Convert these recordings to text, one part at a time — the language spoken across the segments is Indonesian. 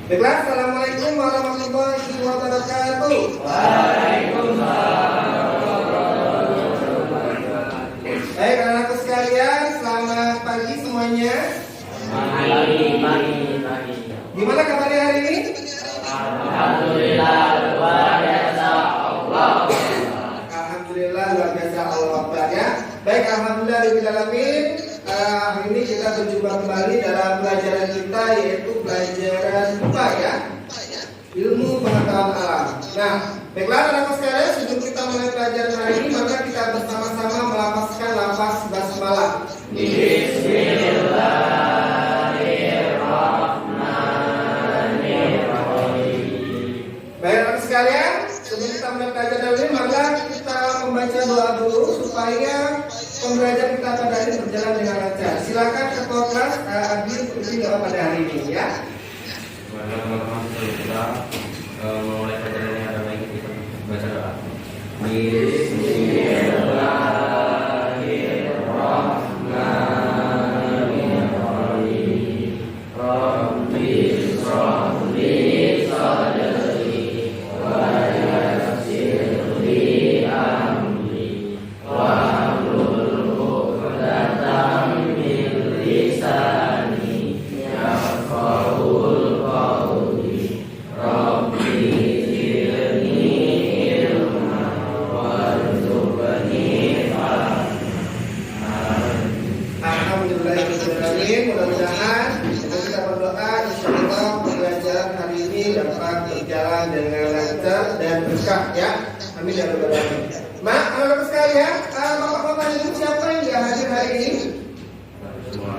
Baiklah, assalamualaikum warahmatullahi wabarakatuh. Baik, anak-anakku sekalian, selamat pagi semuanya. Pagi. Gimana kabarnya hari ini? Alhamdulillah luar biasa Allah. Alhamdulillah luar biasa Allah Akbar ya. Baik, alhamdulillah rabbil alamin. Hari ini kita berjumpa kembali dalam pelajaran kita, yaitu pelajaran IPA ya, ilmu pengetahuan alam. Nah, baiklah anak-anak sekalian, sebelum kita mulai pelajaran hari ini, maka kita bersama-sama melafazkan lafaz basmalah. Baik anak sekalian, sebelum kita mulai pelajaran hari ini, maka kita membaca doa dulu supaya pembelajaran kita pada hari ini berjalan dengan lancar. Silakan ketua kelas ambil isi doa pada hari ini ya. Teman-teman, kita mulai pelajaran yang ada lagi, kita baca doa. Mudah-mudahan kita berdoa insyaallah pembelajaran hari ini dapat berjalan dengan lancar dan berkah ya. Amin ya rabbal alamin. Anak-anak sekalian, Bapak-bapak ini siapa yang tidak hadir hari ini?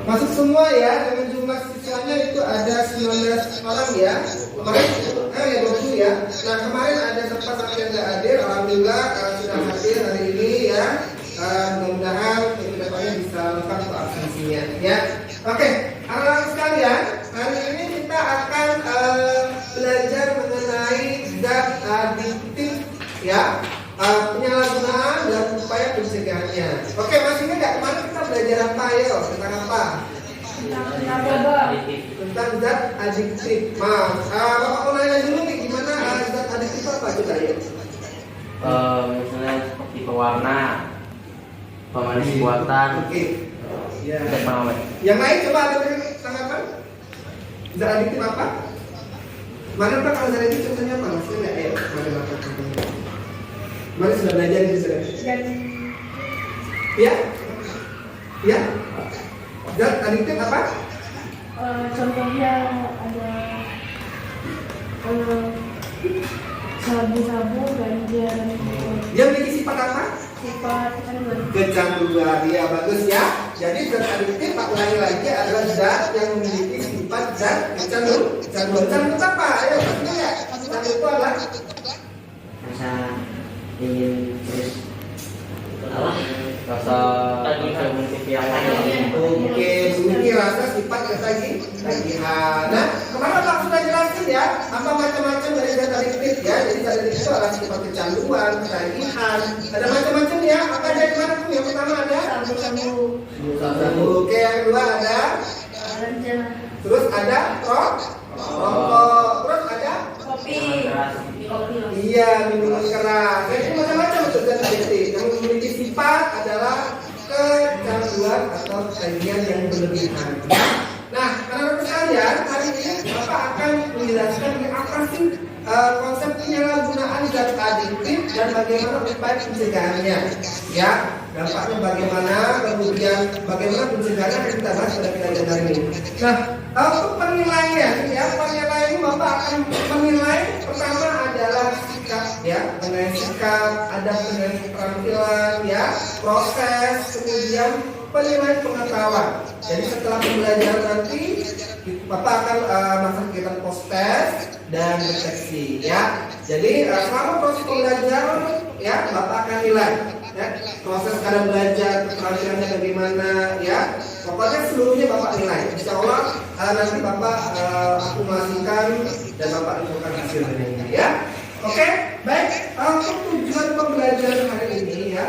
Masuk semua ya, dengan jumlah siswanya itu ada 19 orang ya. Kemarin ya 20 ya. Nah, kemarin ada sempat yang tidak hadir, alhamdulillah sudah hadir hari ini ya. Mudah-mudahan kedepannya bisa lengkap untuk absensinya ya. Oke, anak-anak sekalian, hari ini kita akan belajar mengenai zat adiktif ya, penyalahgunaan dan upaya pencegahannya. Oke, masih ingat nggak kemarin kita belajar apa ya? Tentang apa? Tentang zat adiktif. Bapak mau nanya dulu nih, gimana zat adiktif apa coba ya? Misalnya seperti pewarna, pemanis buatan. Oke. Ya. Yang lain coba ada tanggapan? Zat adiktif apa? Mana Pak kalau zat adiktif contohnya apa? Maksudnya nggak ya? Mana Pak contohnya? Mana sudah belajar di sana? Ya? Ya? Zat adiktif apa? Contohnya ada sabu-sabu, ganja, dan Dia memiliki sifat apa? sifat Kecanduan. Ya, bagus ya. Jadi zat adiktif, Pak ulangi lagi, adalah zat yang memiliki sifat zat kecanduan. Kecanduan apa? Ayo, maksudnya ya? Kecanduan itu adalah rasa ingin terus rasa oke, memiliki rasa sifat ketagihan. Nah, kemarin Pak sudah jelasin ya, apa macam-macam dari zat adiktif ya. Jadi zat adiktif itu adalah sifat kecanduan, ketagihan, ada macam-macam ya. Apa aja di mana tuh? Yang pertama ada sabu. Oke, yang kedua ada ganja, terus ada rokok, terus ada kopi. iya, minuman keras. Jadi macam-macam untuk zat adiktif. Yang memiliki sifat adalah kecanduan atau ketagihan yang berlebihan. Nah, anak-anak sekalian, hari ini Bapak akan menjelaskan apa sih konsep penyalahgunaan zat adiktif dan bagaimana upaya pencegahannya. Ya, dampaknya bagaimana, kemudian bagaimana pencegahannya akan kita bahas pada pelajaran hari ini. Nah, untuk penilaian ya, penilaian Bapak akan menilai pertama adalah sikap ya, mengenai sikap, ada penilaian keterampilan ya, proses, kemudian penilaian pengetahuan. Jadi setelah pembelajaran nanti Bapak akan melakukan kegiatan post test dan deteksi ya. Jadi selama proses pembelajaran ya Bapak akan nilai ya, proses cara belajar, keterampilannya bagaimana ya. Pokoknya seluruhnya Bapak nilai. Insya Allah nanti Bapak akumulasikan dan Bapak infokan hasilnya ya. Oke, baik. Untuk tujuan pembelajaran hari ini ya.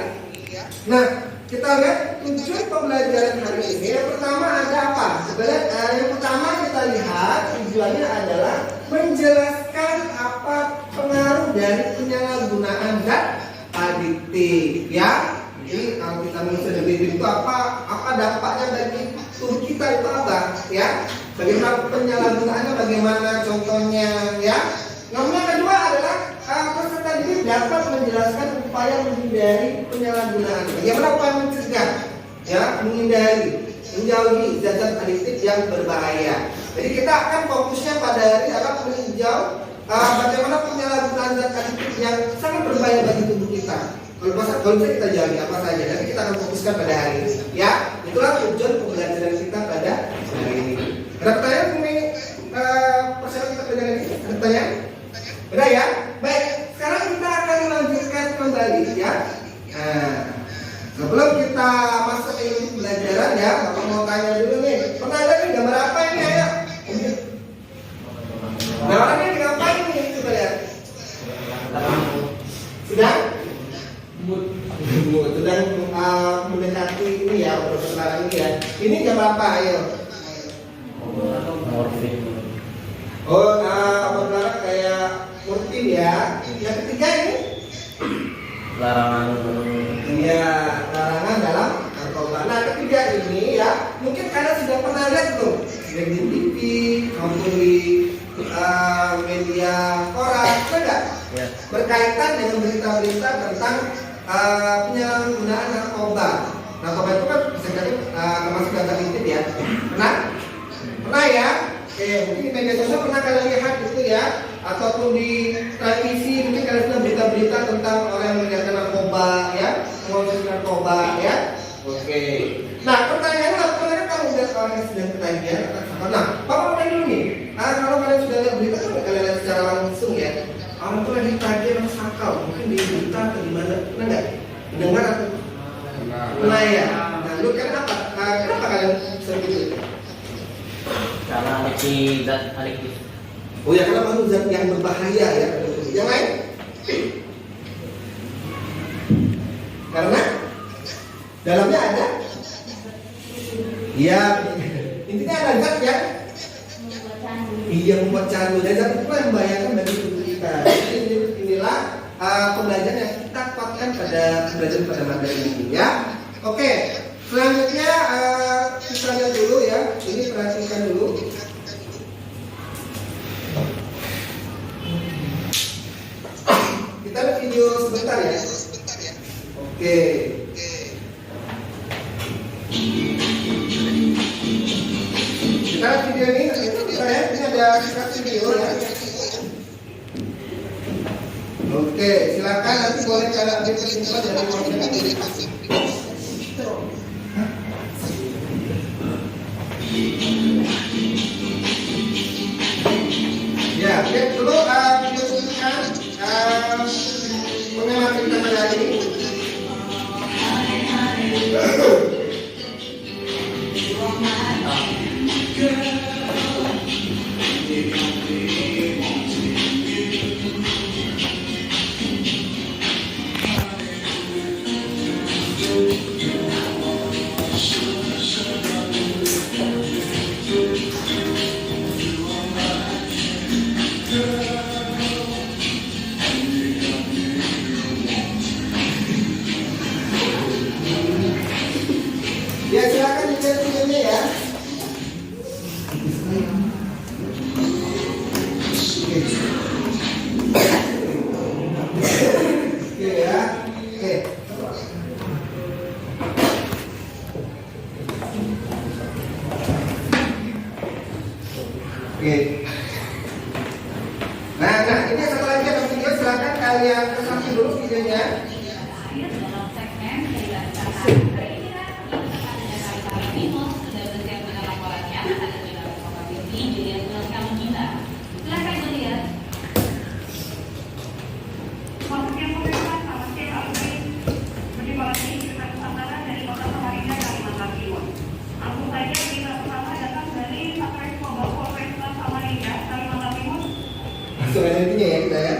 Nah, kita lihat tujuan pembelajaran hari ini. Yang pertama ada apa? Sebenarnya yang pertama kita lihat tujuannya adalah menjelaskan apa pengaruh dari penyalahgunaan zat adiktif ya. Jadi kalau kita menulis adiktif itu apa dampaknya bagi tubuh kita itu apa ya? Bagaimana penyalahgunaannya, bagaimana contohnya ya? Nomor yang kedua adalah peserta didik dapat menjelaskan upaya menghindari penyalahgunaan. Bagaimana upaya mencegah ya, menghindari, menjauhi zat-zat adiktif yang berbahaya. Jadi kita akan fokusnya pada hari adalah meninjau bagaimana penyalahgunaan zat adiktif yang sangat berbahaya bagi tubuh kita. Kalau bisa kita jauhi apa saja, tapi kita akan fokuskan pada hari ini. Ya, itulah tujuan pembelajaran kita pada hari ini. Ada pertanyaan mengenai persiapan kita pada hari ini? Ada pertanyaan? Benar ya? Baik, sekarang kita akan melanjutkan kembali ya. Sebelum kita masuk ke ilmu pembelajaran ya, Bapak mau tanya dulu nih. Pernah ada nih gambar apa ini ayo? Gambar ini ngapain nih? Coba lihat. Sudah? Sedang mendekati ini ya, perkenalan ini ya. Ini gambar apa ayo? Morfin. Oh, gambar kayak morfin ya. Yang ketiga ini? Larangan. Iya, larangan dalam narkoba. Nah, ketiga ini ya, mungkin kalian sudah pernah lihat tuh di TV maupun di media koran, enggak? Ya. Berkaitan dengan berita-berita tentang penyalahgunaan narkoba. Narkoba itu kan bisa jadi termasuk zat adiktif ya. Pernah? Pernah ya? Oke, mungkin di media sosial pernah kalian lihat itu ya, ataupun di televisi mungkin kalian sudah berita-berita tentang orang yang menggunakan narkoba ya, mengonsumsi narkoba ya. Oke. Nah, pertanyaannya apakah kamu lihat orang yang sedang ketagihan? Nah, Bapak tanya dulu nih. Kalau kalian sudah lihat berita, kan kalian lihat secara langsung ya. Orang itu lagi tagih orang sakau, mungkin di berita atau di mana? Pernah nggak? Dengar atau? Pernah ya. Nah, lu kenapa? Kenapa kalian bisa begitu? Karena zat adiktif. Oh ya, karena baru zat yang berbahaya ya. Yang lain? Karena dalamnya ada? Iya. Intinya ada zat yang membuat candu. Dan zat itu yang membahayakan bagi tubuh kita. Jadi inilah pembelajaran yang kita kuatkan pada pembelajaran pada materi ini ya. Oke. Selanjutnya kita lihat dulu ya. Ini perhatikan dulu. Kita lihat video sebentar ya. Oke. Kita lihat video ini. Kita lihat ini ada singkat video ya. Oke, silakan nanti boleh kalian ambil kesimpulan dari konten ini. Ya, lihat dulu video tunjukkan mengenai kita tadi. Ya, silakan dilihat videonya ya. Oke ya. Oke. Oke. Nah, ini satu lagi ada video, silakan kalian kesamping dulu videonya. Dalam segmen menjelaskan hari ini Bimo sudah bersiap dengan laporannya. Ada di dalam Bapak Binti, jadi kamu kita. Silakan melihat. Selamat siang pemirsa, selamat siang Pak Menteri. Berjumpa lagi kita Nusantara dari Kota Samarinda, Kalimantan Timur. Langsung saja kita pertama datang dari Satres Mobile Polres Samarinda, Kalimantan Timur. Langsung aja intinya ya kita ya.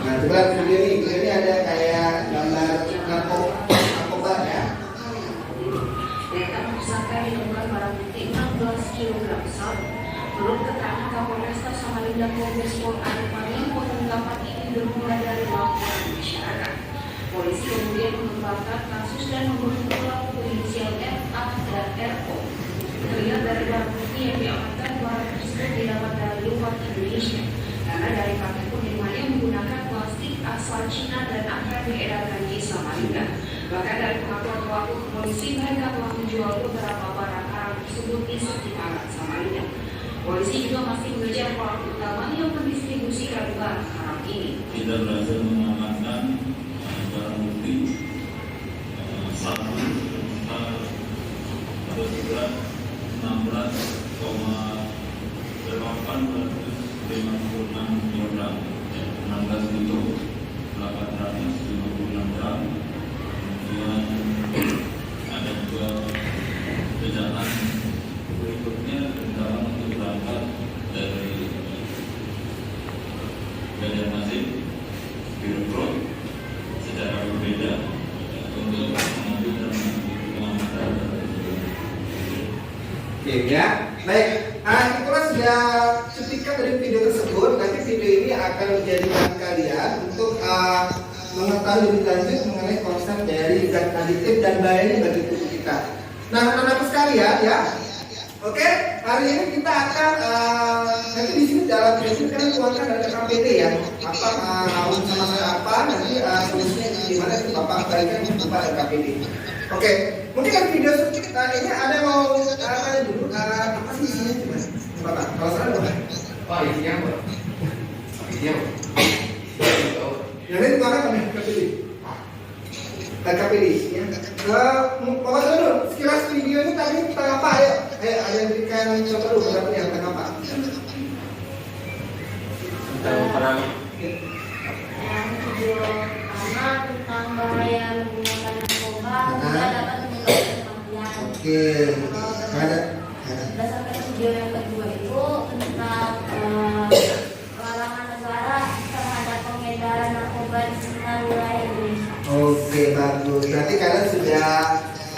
Nah, coba video ini ada kayak gambar narkoba ya. Resort. Menurut keterangan Kapolresta Samarinda Kombes Pol Arif Mani, pengungkapan ini bermula dari laporan masyarakat. Polisi kemudian mengembangkan kasus dan memburu pelaku berinisial FA dan RO. Terlihat dari barang bukti yang diamankan, barang tersebut didapat dari luar Indonesia karena dari paket pengirimannya menggunakan plastik asal Cina dan akan diedarkan di Samarinda. Bahkan dari pengakuan pelaku ke polisi, mereka telah menjual beberapa barang haram tersebut di sekitaran Samarinda. Polisi juga masih mengejar pelaku utama yang mendistribusikan barang haram ini. Kita berhasil mengamankan barang bukti satu atau seberat 16,856 kg, 16 kilo 856 gram. Kemudian ada juga kejahatan berikutnya tentang untuk berangkat dari Banjarmasin Birokro secara berbeda untuk mengambil dan mengamankan. Oke ya, baik. Itulah sudah cuplikan dari video tersebut. Nanti video ini akan menjadikan kalian untuk mengetahui lebih lanjut mengenai konsep dari zat aditif dan bahayanya bagi tubuh kita. Nah, anak-anak sekalian ya. Oke, hari ini kita akan nanti di sini dalam video ini kan keluarkan dari KPD ya. Apa mau sama saya apa nanti solusinya gimana itu Bapak berikan berupa dari KPD. Oke, mungkin kan video ini ada yang mau tanya dulu apa sih isinya coba? Bapak, kalau salah Bapak. Oh, isinya apa? Isinya apa? Yang ini keluarkan kami KPD. KPD ya. Bapak dulu, sekilas video ini tadi tentang apa ya? Ada yang berikan contoh dulu berapa yang tentang apa? Tentang perang. Yang video pertama tentang bahaya menggunakan narkoba juga dapat menyebabkan kematian. Oke, ada. Berdasarkan video yang kedua itu tentang larangan negara terhadap pengedaran narkoba di sekitar wilayah Indonesia. Oke, bagus. Berarti kalian sudah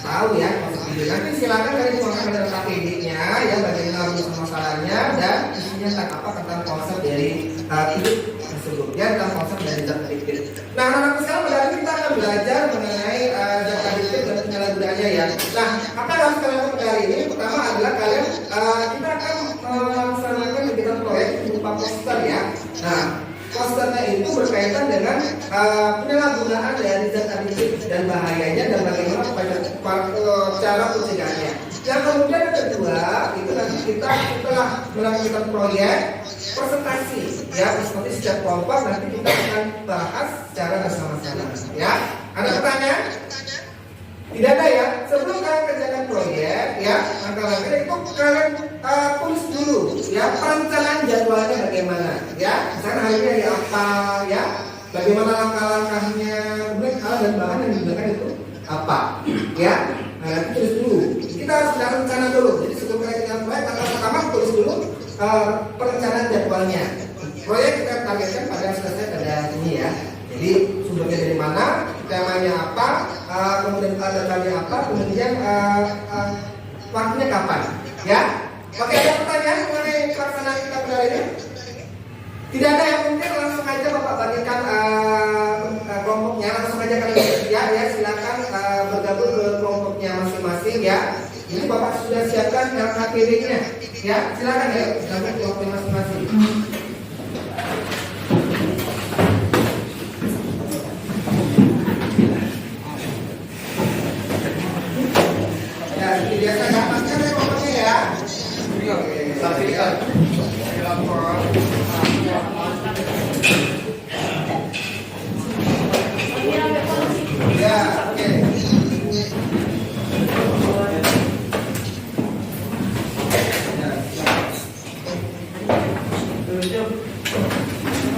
tahu ya konsep video. Nanti silakan kalian keluarkan dari KPD-nya ya bagaimana masalahnya dan isinya tentang apa tentang konsep dari hidup tersebut ya tentang konsep dari zat adiktif. Nah, anak-anak sekarang pada hari ini kita akan belajar mengenai zat adiktif dan penyalahgunaannya ya. Nah, apa yang harus kalian lakukan hari ini? Pertama adalah kalian kita akan melaksanakan kegiatan proyek berupa poster ya. Nah, posternya itu berkaitan dengan penyalahgunaan dari zat adiktif dan bahayanya dan bagaimana cara pencegahannya. Yang kemudian yang kedua itu nanti kita setelah melakukan proyek presentasi ya seperti setiap kelompok nanti kita akan bahas secara bersama-sama ya. Ada pertanyaan? Tidak ada ya. Sebelum kalian kerjakan proyek ya, langkah-langkah itu kalian tulis dulu ya perencanaan jadwalnya bagaimana ya. Misalnya hari ini ada apa ya, bagaimana langkah-langkahnya, kemudian alat dan bahan yang digunakan itu apa ya. Nah, tulis dulu. Kita harus sudah rencana dulu. Jadi sebelum kalian kerjakan proyek, langkah pertama tulis dulu perencanaan jadwalnya. Proyek kita targetkan pada selesai pada ini ya. Jadi sumbernya dari mana, temanya apa, kemudian datanya apa, kemudian waktunya kapan, ya? Oke, ada pertanyaan mengenai pelaksanaan kita pada hari ini? Tidak ada yang mungkin langsung aja Bapak bagikan kelompoknya, langsung aja kalian ya silakan bergabung ke kelompoknya masing-masing ya. Ini Bapak sudah siapkan KPD-nya, ya silakan ya bergabung ke kelompoknya masing-masing. Biasa dapatkan kelompoknya ya. Oke, sampai ya, oke.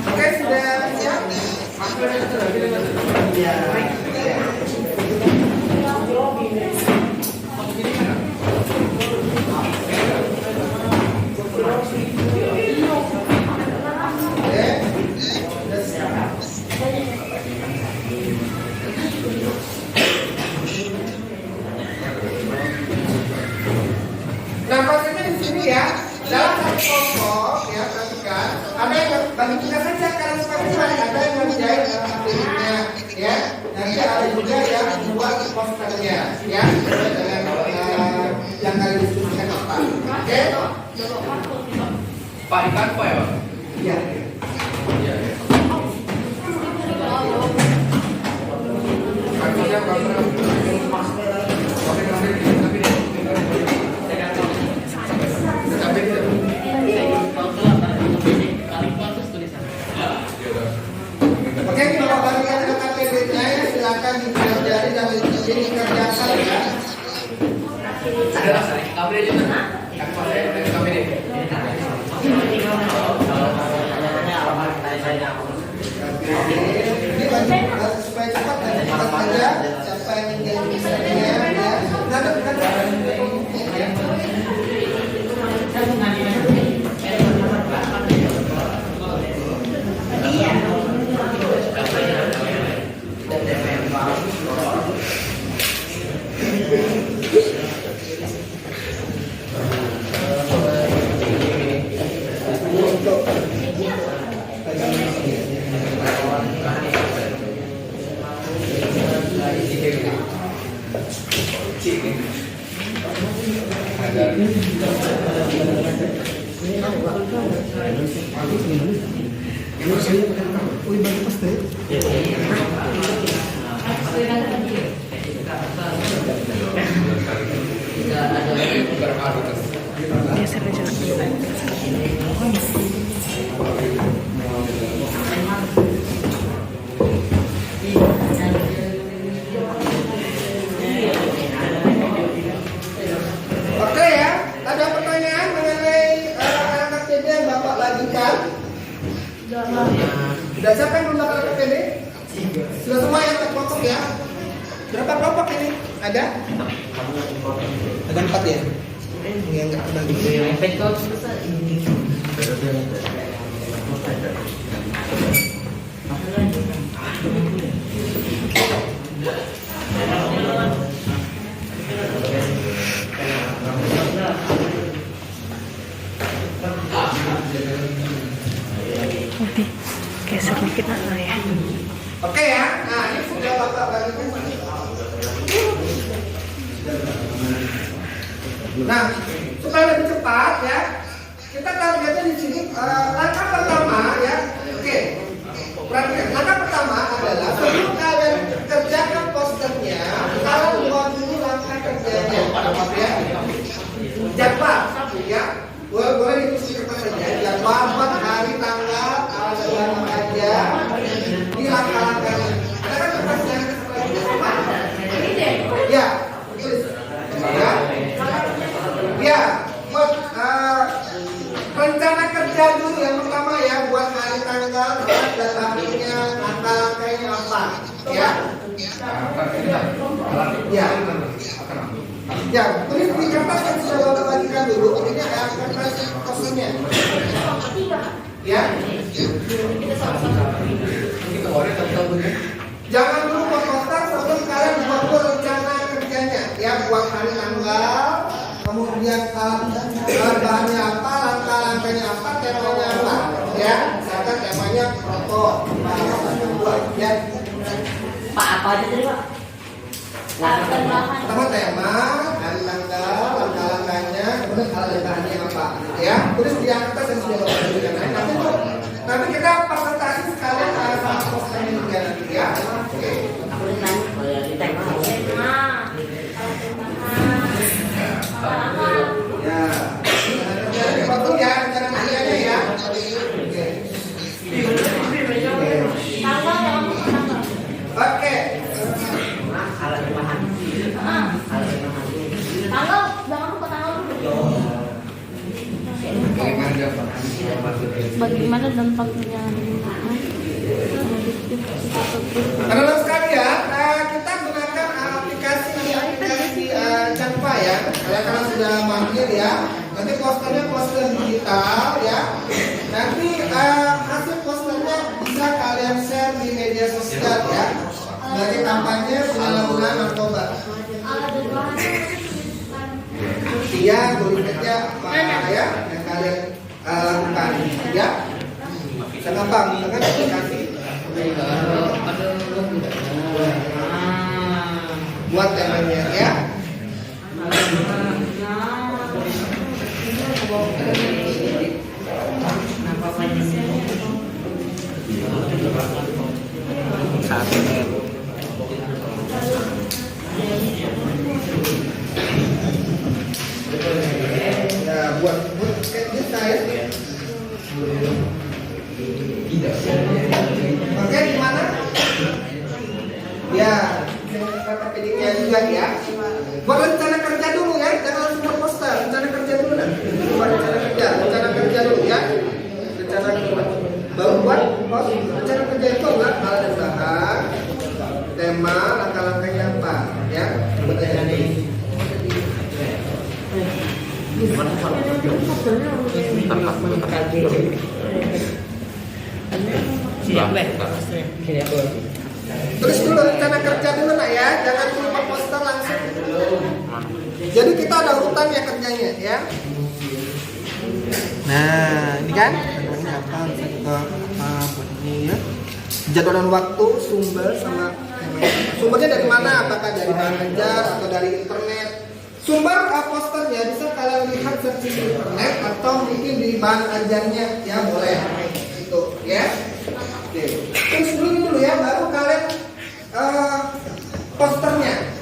Oke, sudah siap? Ya. Oke, sudah siap. juga yang buat posternya, ya, sesuai dengan yang kalian diskusikan apa. Oke? Pak di kantor ya Pak? Iya. Iya. Oke, kalau bagian KPD-nya silakan dipelajari dan dikerjakan ya. KPD juga. KPD. Ini kan supaya cepat dan cepat saja siapa yang ingin misalnya ya. Oke ya, ada pertanyaan mengenai KPD yang Bapak bagikan? Sudah siapa yang belum dapat KPD? Sudah semua yang terkelompok ya? Berapa kelompok ini? Ada? Ada 4 ya? Yang enggak terbagi. Geser dikit ya. Oke ya, nah ini sudah Bapak bagikan. Nah, supaya lebih cepat ya, kita targetnya di sini langkah pertama ya. Oke, perhatikan. Langkah pertama adalah sebelum kalian kerjakan posternya, kalian buat dulu langkah kerjanya, ya. Jadwal, ya. Boleh ditulis di kertas saja. Jadwal buat hari, tanggal, bulan aja. Ini langkah-langkahnya. Ada kan kertasnya? Ya, tulis. Ya. Ya, buat rencana kerja dulu yang pertama ya, buat hari, tanggal, dan tahunnya, langkah-langkahnya apa, ya? Ya. Ya, tulis di kertas yang sudah Bapak bagikan dulu. Ini kertas kosongnya. Ya. Jangan dulu buat poster sebelum kalian buat dulu rencana kerjanya. Ya, buat hari, tanggal, kemudian bahannya apa, langkah-langkahnya apa, temanya apa, ya. Misalkan temanya rokok, ya. Pak apa aja tadi Pak? Pertama tema, hari, tanggal, langkah-langkahnya, kemudian bahannya apa, ya. Tulis di kertas yang sudah Bapak berikan. Nanti kita presentasi sekalian sama posternya juga nanti ya. Oke. Ya. Betul ya, rencana kerjanya ya. Oke. Tanggal, jangan lupa tanggal dulu. Bagaimana dampaknya? Anak-anak sekalian, kita gunakan aplikasi Canva ya. Kalian sudah mahir ya. Nanti posternya poster digital ya. Nanti hasil posternya bisa kalian share di media sosial ya. Sebagai kampanye penyalahgunaan narkoba. Iya, boleh kerja apa ya yang kalian lakukan ya. Bisa gampang, dengan aplikasi. buat temanya ya. Ya, buat kayak kita ya. Oke, gimana? Ya, kata pediknya juga ya. Buat rencana kerja dulu ya, jangan langsung buat poster. Rencana kerja dulu nanti. Buat rencana kerja dulu ya. Rencana kerja. Baru buat post. Rencana kerja itu adalah hal dan bahan, tema, langkah-langkahnya apa, ya. Buat aja nih. Terus dulu rencana kerja dulu nak ya, jangan lupa poster langsung. Jadi kita ada urutannya kerjanya ya. Nah ini kan ini apa buat ini ya. Jadwal dan waktu, sumber sama sumbernya dari mana? Apakah dari bahan ajar atau dari internet? Sumber posternya bisa kalian lihat searching di internet atau mungkin di bahan ajarnya ya boleh itu ya. Oke. Terus dulu ya baru kalian posternya.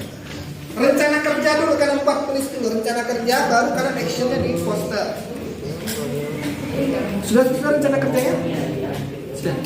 Rencana kerja dulu kalian buat tulis dulu rencana kerja baru kalian actionnya di poster. Sudah rencana kerjanya? Sudah.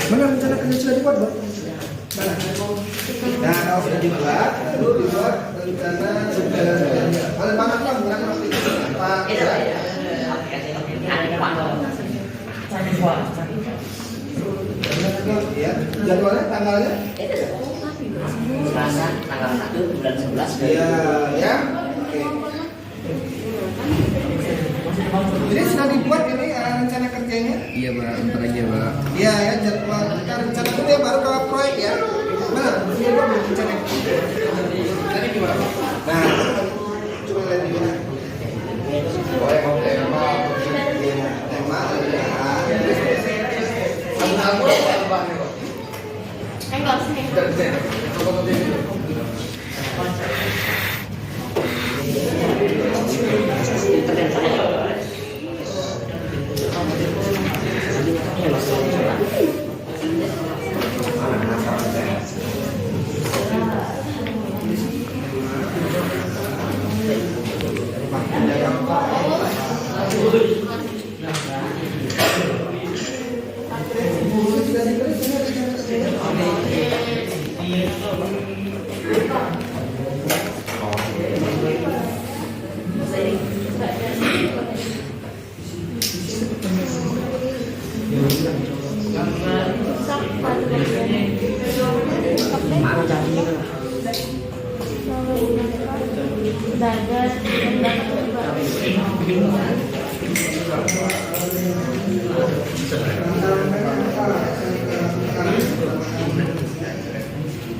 Mana rencana kerja sudah dibuat, Bang? Mana? Nah, kalau sudah dibuat, lalu dibuat rencana kerja. Paling banget lah, bukan waktu itu apa? Ya, jadwalnya tanggalnya? Selasa tanggal 1 bulan 11. Iya, ya. Oke. Jadi sudah dibuat ini rencana kerjanya? Iya Pak, ntar aja Pak. Iya ya, jadwal kita rencana dulu ya baru ke proyek ya. Mana? Ini buat rencana. Tadi gimana? Nah, coba lihat dulu. Proyek tema, Enggak sih.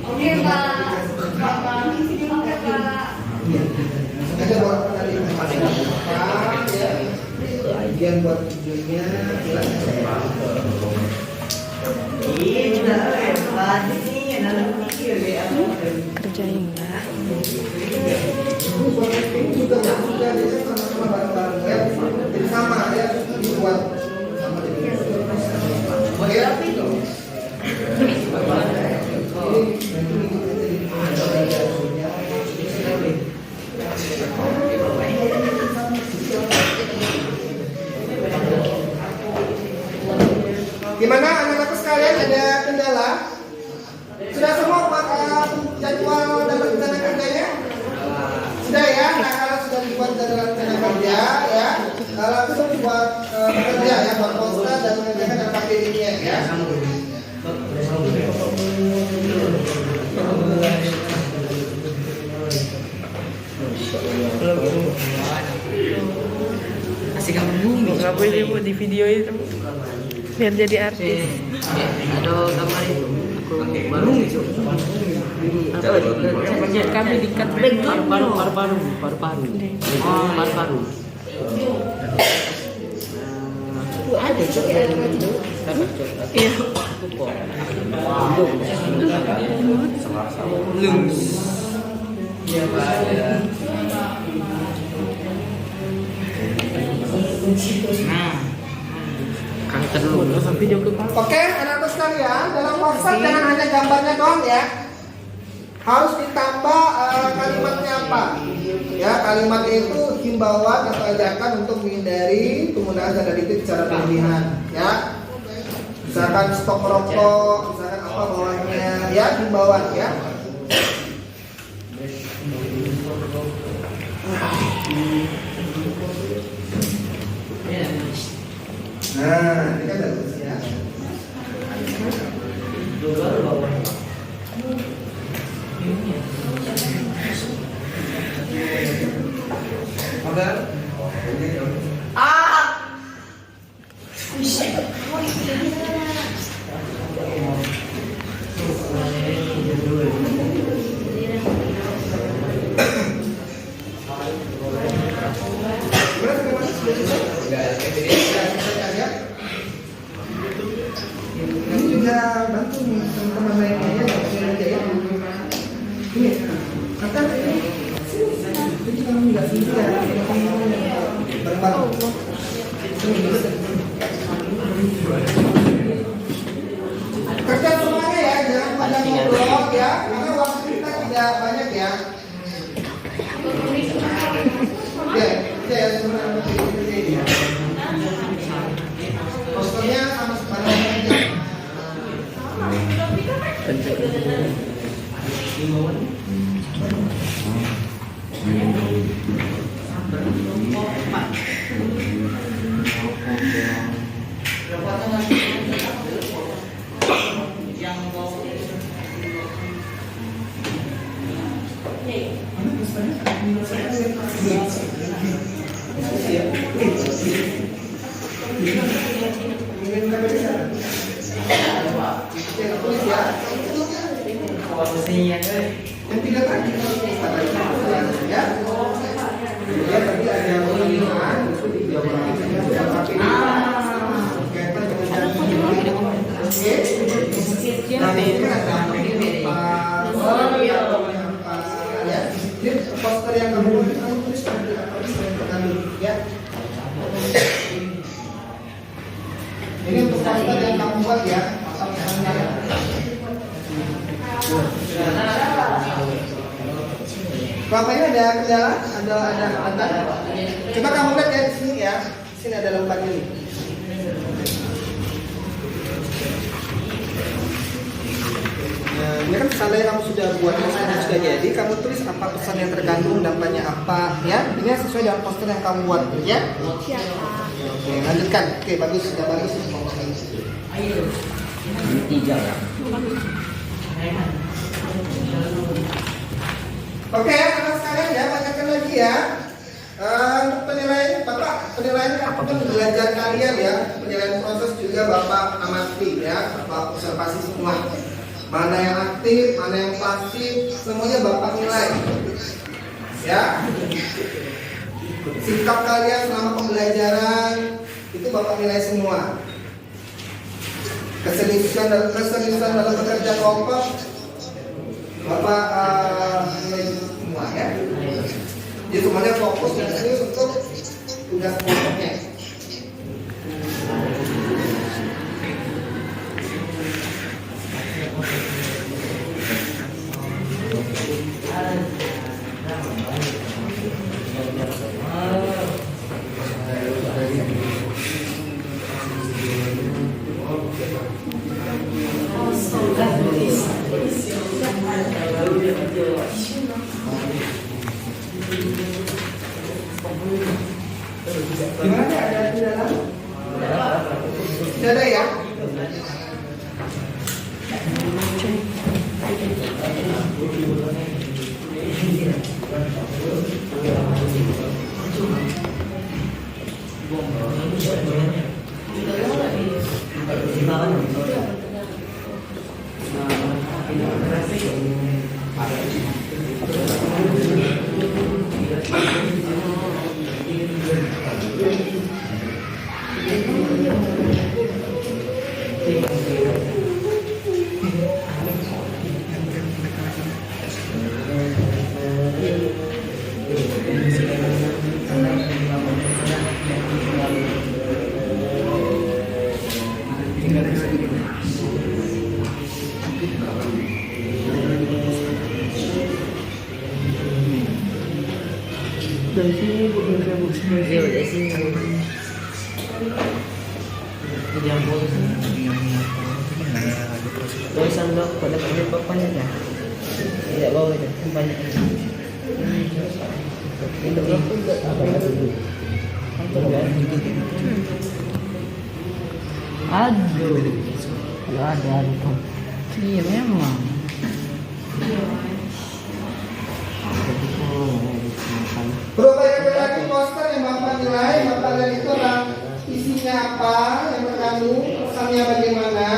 Oke Pak, Bapak sini pakai Pak. Ada buat tadi ya. Bagian buat videonya kerjain lah. juga sama-sama bareng-bareng ya. Jadi sama ya dibuat sama ya. Gimana anak-anakku sekalian, ada kendala? Sudah semua jadwal dan rencana kerjanya? Sudah ya. Nah kalau sudah dibuat jadwal rencana kerja ya, langsung buat kerja ya, buat poster dan mengerjakan dan pakai ini ya. video itu biar jadi artis. Ada gambar itu. Aku baru itu. Kami dikat Paru-paru. Ada cok yang itu. Iya. Kanker dulu sampai jauh ke Oke, anak-anak sekalian, dalam poster jangan hanya gambarnya doang ya. Harus ditambah kalimatnya apa? Ya, kalimatnya itu himbauan atau ajakan untuk menghindari penggunaan zat adiktif secara berlebihan. Ya, misalkan stop merokok, misalkan apa bawahnya, ya himbauan ya. Nah, ini kan bagus ya. Juga bantu nih teman-teman lainnya ya, aja ya. Ini kata ini jadi kamu nggak sih ya, bareng-bareng. Kerja semuanya ya, jangan pada ngobrol ya, karena waktu kita tidak banyak ya. Ya, sebenarnya posternya sama sebenarnya aja. Yang tiga tadi ya. Ya tadi ada penghinaan itu dijawab poster yang kamu tulis ya. Ini untuk poster yang kamu buat ya. Bapak ini ada kendala? Ada. Coba kamu lihat ya di sini ya. Di sini ada lembar ini. Nah, ini kan seandainya kamu sudah buat posternya sudah jadi, kamu tulis apa pesan yang terkandung, dampaknya apa ya. Ini sesuai dengan poster yang kamu buat ya. Oke, lanjutkan. Oke, bagus, sudah bagus. Ayo. Tiga ya. Oke, anak sekalian ya, banyakkan lagi ya. Untuk penilaian, Bapak, penilaian kan belajar kalian ya. Penilaian proses juga Bapak amati ya, Bapak observasi semua. Mana yang aktif, mana yang pasif, semuanya Bapak nilai. Ya. Sikap kalian selama pembelajaran itu Bapak nilai semua. Keseriusan dalam bekerja kelompok Bapak nilai semua ya. Jadi semuanya fokus dan serius untuk tugas kelompoknya. Gimana ada di dalam? Tidak ada ya? Dari sini Bu, iya dari sini. Yang boleh tulisan blog pada papanya ya. Tidak bawa itu banyak. Itu blog pun tidak apa itu. Aduh, ada. Iya memang. Berapa yang berarti poster yang Bapak nilai, Bapak lihat itu adalah isinya apa, yang terkandung, pesannya bagaimana,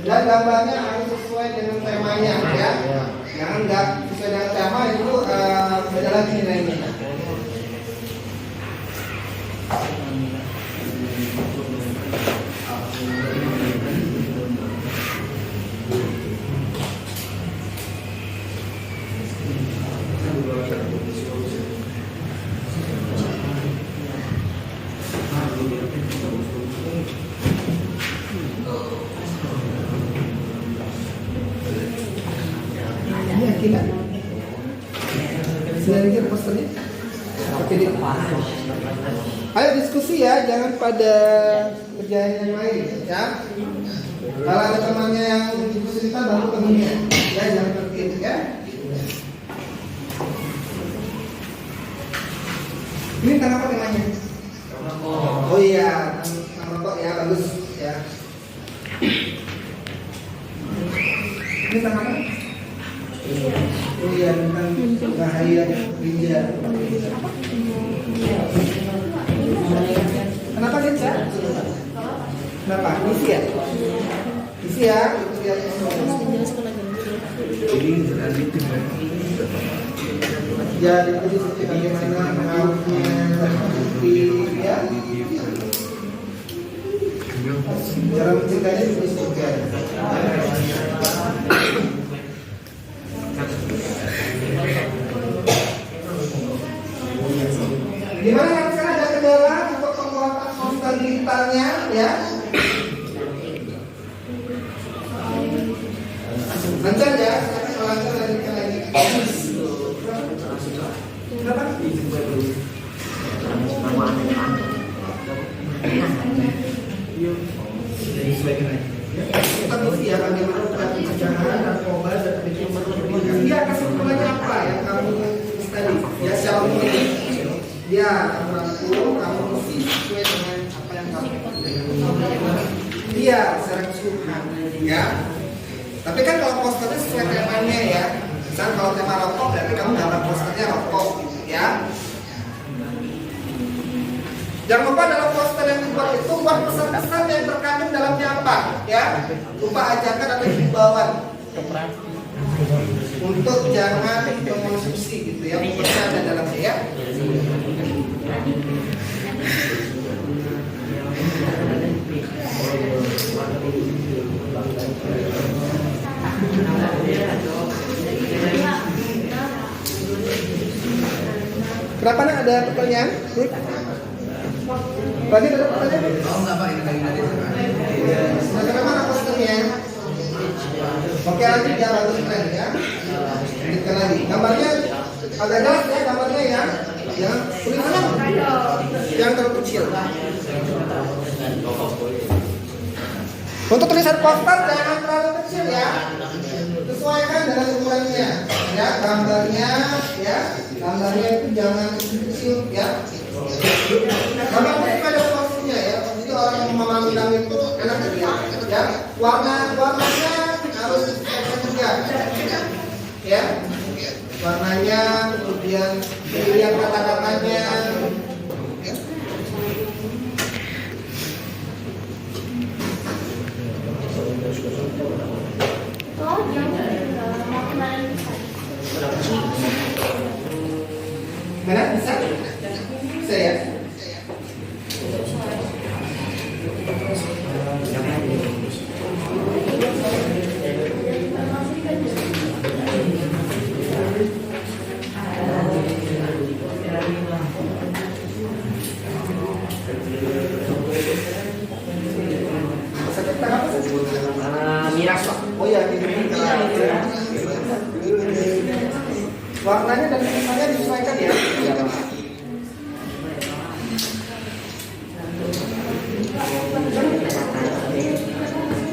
dan gambarnya harus sesuai dengan temanya ya. Jangan nggak sesuai dengan tema itu beda lagi nilainya. Yakin? Selanjutnya posternya. Oke, ayo diskusi ya, jangan pada kerjaan yang lain ya. Kalau ada temannya yang cerita baru temennya, ya jangan seperti itu ya. Ini tentang apa temanya? Oh iya, tentang rokok ya, bagus ya. Ini tentang apa? Oh iya, tentang bahaya ginjal. Kenapa sih, Cak? Kenapa? Isi ya? Isi ya? Itu dia. Jadi itu seperti bagaimana pengaruhnya terhadap ya. Cara mencegahnya disebutkan. Gimana kan sekarang ada kendala untuk penguatan poster digitalnya ya? Lancar ya, silakan lancar lanjutkan lagi. Kenapa? Kita mesti ya bagaimana pencegahan narkoba dan adiksi pendidikan. Dia kesimpulannya apa yang kamu tadi? Ya secara umum. Ya, kamu rangkum, kamu mesti sesuai dengan apa yang kamu. Iya, secara keseluruhan. Ya. Tapi kan kalau posternya sesuai temanya ya. Misalnya kalau tema rokok berarti kamu gambar posternya rokok ya. Jangan lupa dalam poster yang dibuat itu buat pesan-pesan yang terkandung dalamnya apa ya. Lupa ajakan atau himbauan untuk jangan mengkonsumsi gitu ya. Pesan ada dalamnya ya. Kenapa nih ada pertanyaan? Lagi ada pertanyaan? Oh enggak Pak, ini tadi. Bagaimana posternya? Oke, lanjut ya, bagus lagi ya. Lanjutkan lagi. Gambarnya agak jelas ya gambarnya ya. Ya, tulisannya jangan terlalu kecil. Untuk tulisan poster jangan terlalu kecil ya. Sesuaikan dengan ukurannya. Ya, gambarnya ya. Gambarnya itu jangan kecil ya. Gambar itu ada porsinya ya. Jadi orang yang memandang itu enak dilihat ya. Warnanya harus juga ya. Warnanya, kemudian pilihan kata-katanya. Oh, jangan Mana bisa? Bisa ya? Miras Pak. Oh ya, warnanya dan tulisannya disesuaikan ya.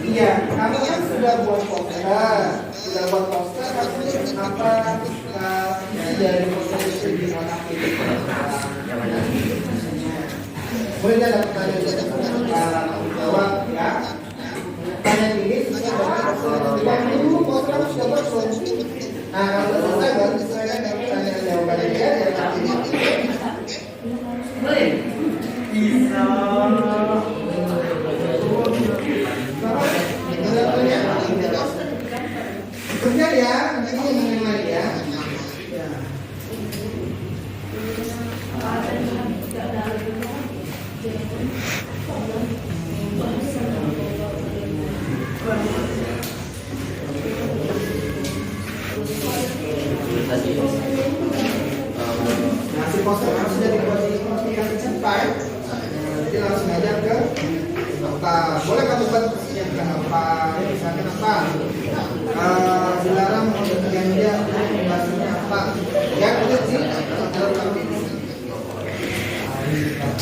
Iya, kamu kan sudah buat poster, kamu apa dari poster itu di otak ini? Boleh dapat pertanyaan jawab ya. Pertanyaan ini sesuai dengan dulu poster kamu sudah buat belum? Nah, kalau selesai baru disesuaikan dengan pertanyaan jawabannya ya. Boleh. Bisa. Benar ya, nanti mau mengenai ya. Nah, si poster yang sudah dibuat di aplikasi cepat, jadi langsung aja ke apa? Boleh kamu buat ke apa? Misalkan apa? Dilarang yang dia bahasanya apa? Ya, udah sih.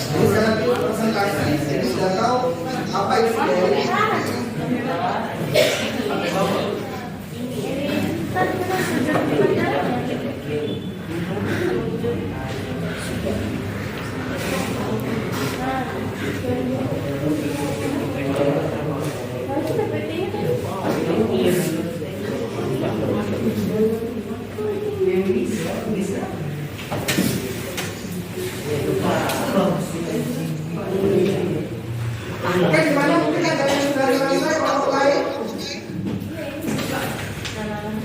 Jadi sekarang presentasi sudah tahu apa isi dari Oke, gimana mungkin ada yang sudah selesai kalau lain?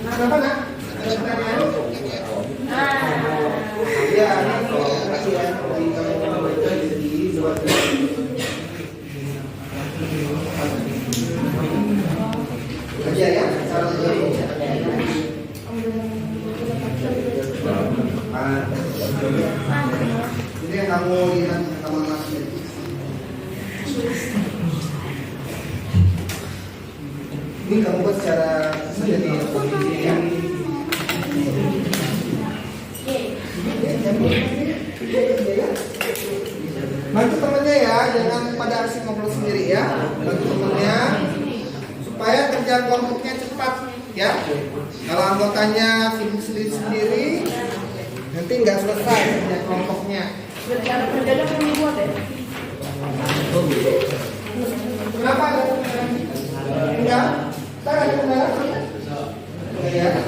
Kenapa nak? Ada pertanyaan? Ya, kasih ya. Kerja ya, cara kerja. Ini yang kamu lihat kamu masih. Ini kamu buat secara sendiri ya. Bantu temennya ya, jangan pada asik ngobrol sendiri ya. Bantu temennya supaya kerja kelompoknya cepat ya. Kalau anggotanya sibuk sendiri nanti nggak selesai kerja kelompoknya. Cara kerjanya belum dibuat ya? Kenapa? Enggak? Kita ada kendala? Ya.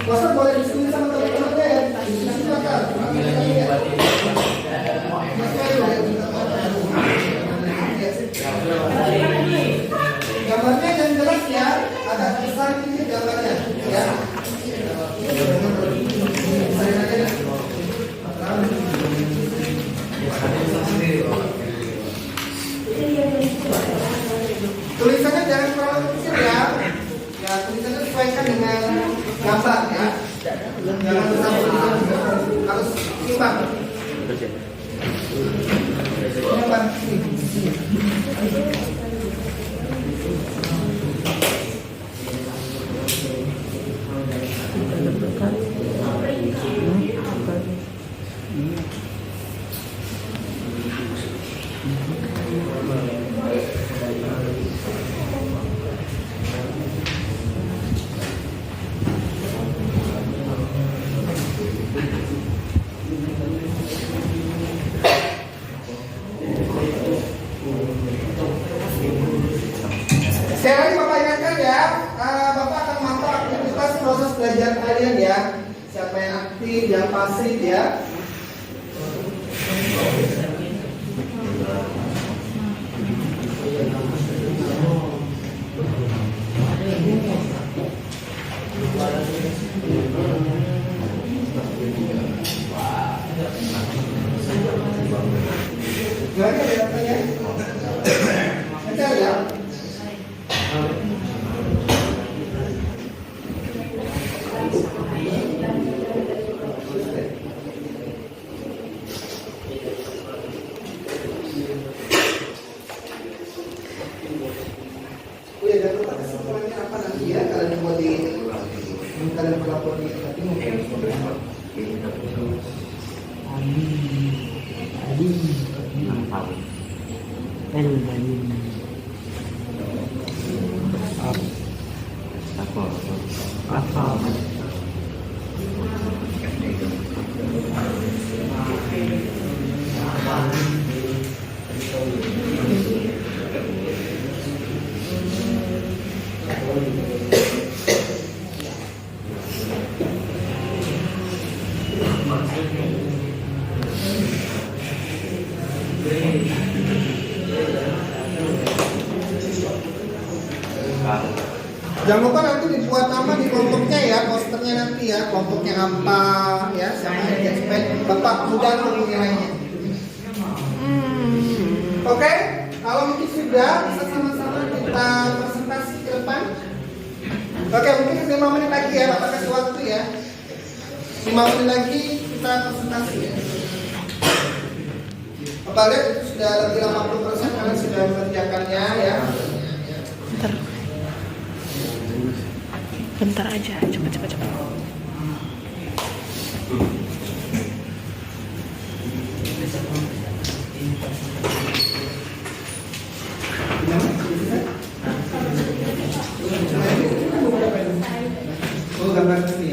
Bosan boleh diskusi sama teman-temannya ya. Diskusi bakal. Gambarnya yang jelas ya. Ada besar ini gambarnya ya. Tulisannya jangan terlalu kecil ya. Ya, tulisannya sesuaikan dengan gambar ya. Jangan terlalu harus imbang. Imbang. Sekali lagi Bapak ingatkan ya, Bapak akan memantau aktivitas proses belajar kalian ya. Siapa yang aktif, yang pasif ya. Gak ada datanya. Baca ya. Udah ada kesimpulannya apa nanti ya kalian mau di kalian pelapor di tapi mungkin jangan lupa nanti dibuat nama di kelompoknya ya, posternya nanti ya, kelompoknya apa ya, sama supaya Bapak mudah menilainya. Oke, kalau mungkin sudah bisa sama-sama kita presentasi ke depan. Oke, mungkin 5 menit lagi ya, Bapak kasih waktu ya. 5 menit lagi kita presentasi ya. Bapak lihat itu sudah lebih 80% kalian sudah mengerjakannya ya. Bentar aja, cepat. Oh, gambar sini.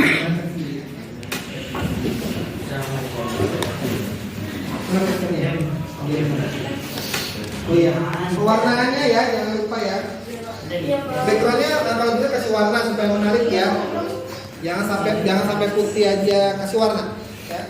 Oh iya, pewarnaannya ya, jangan lupa ya. Backgroundnya kalau bisa kasih warna supaya menarik ya. Jangan sampai putih aja, kasih warna. Ya.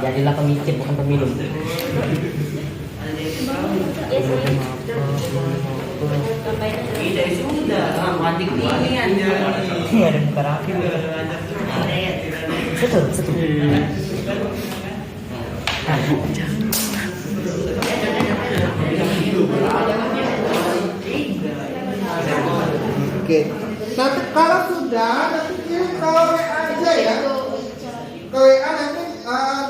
Jadilah pemikir bukan pemilu. Ada muka rapi. Satu. Oke. Nanti kalau sudah nanti kirim ke WA aja ya. Ke WA nanti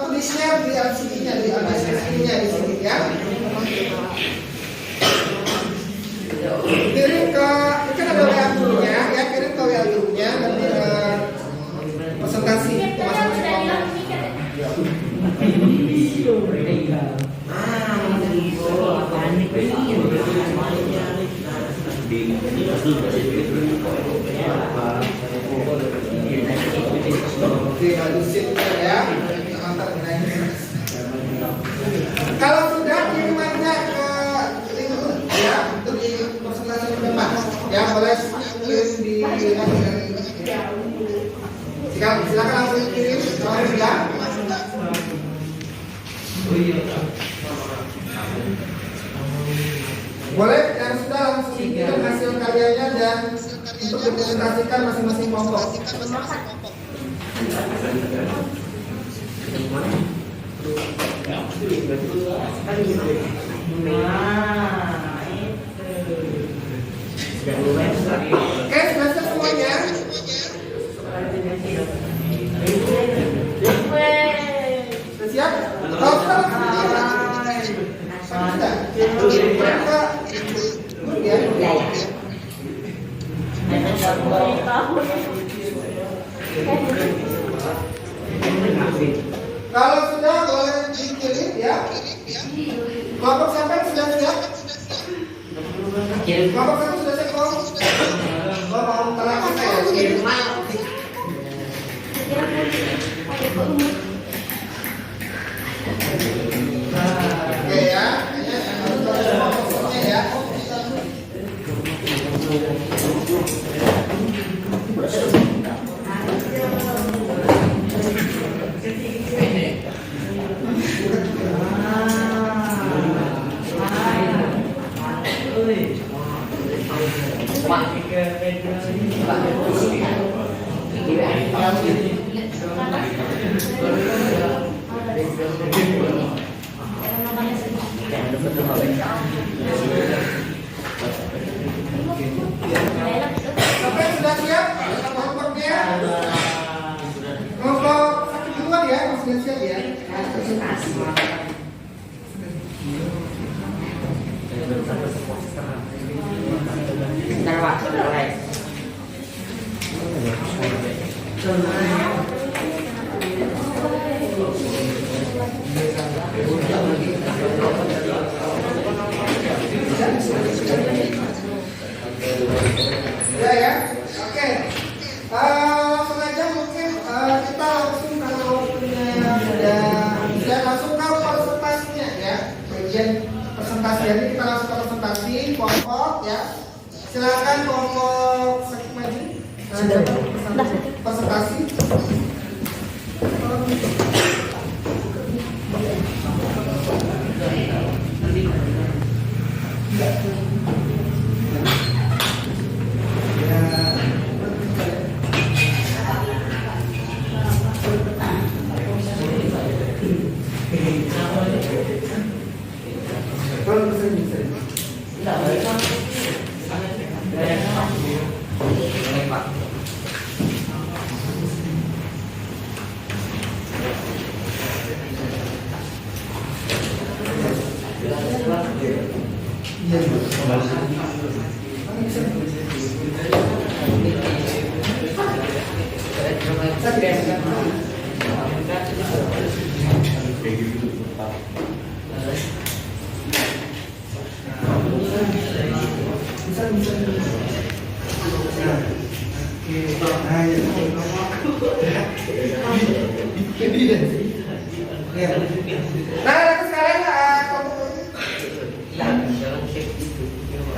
tulis share di LCD-nya, di LCD-nya di sini ya. Kirim ke kan ada WA grupnya ya, kirim ke WA grupnya nanti presentasi masing-masing Oke, halusin ya. Kalau sudah kirim aja ke link ya untuk di presentasi depan. Ya boleh kirim di silakan langsung kirim kalau sudah. Boleh yang sudah langsung kirim hasil karyanya dan untuk dipresentasikan masing-masing kelompok. Oke, selesai semuanya. Siap? Kalau sudah kalau sudah boleh dikirim ya. Kelompok sampai sudah siap? Kelompok satu sudah siap kok? Mau terang kita ya? Oke ya, ya. Oke, sudah siap? Kelompoknya? Kelompok satu duluan ya, sudah siap ya? Bentar Pak, selesai. Ya. Oke. Langsung aja mungkin kita langsung kalau punya sudah bisa langsung ke presentasinya ya. Bagian presentasi ini kita langsung ke presentasi kelompok ya. Silakan kelompok sakit maju. Presentasi.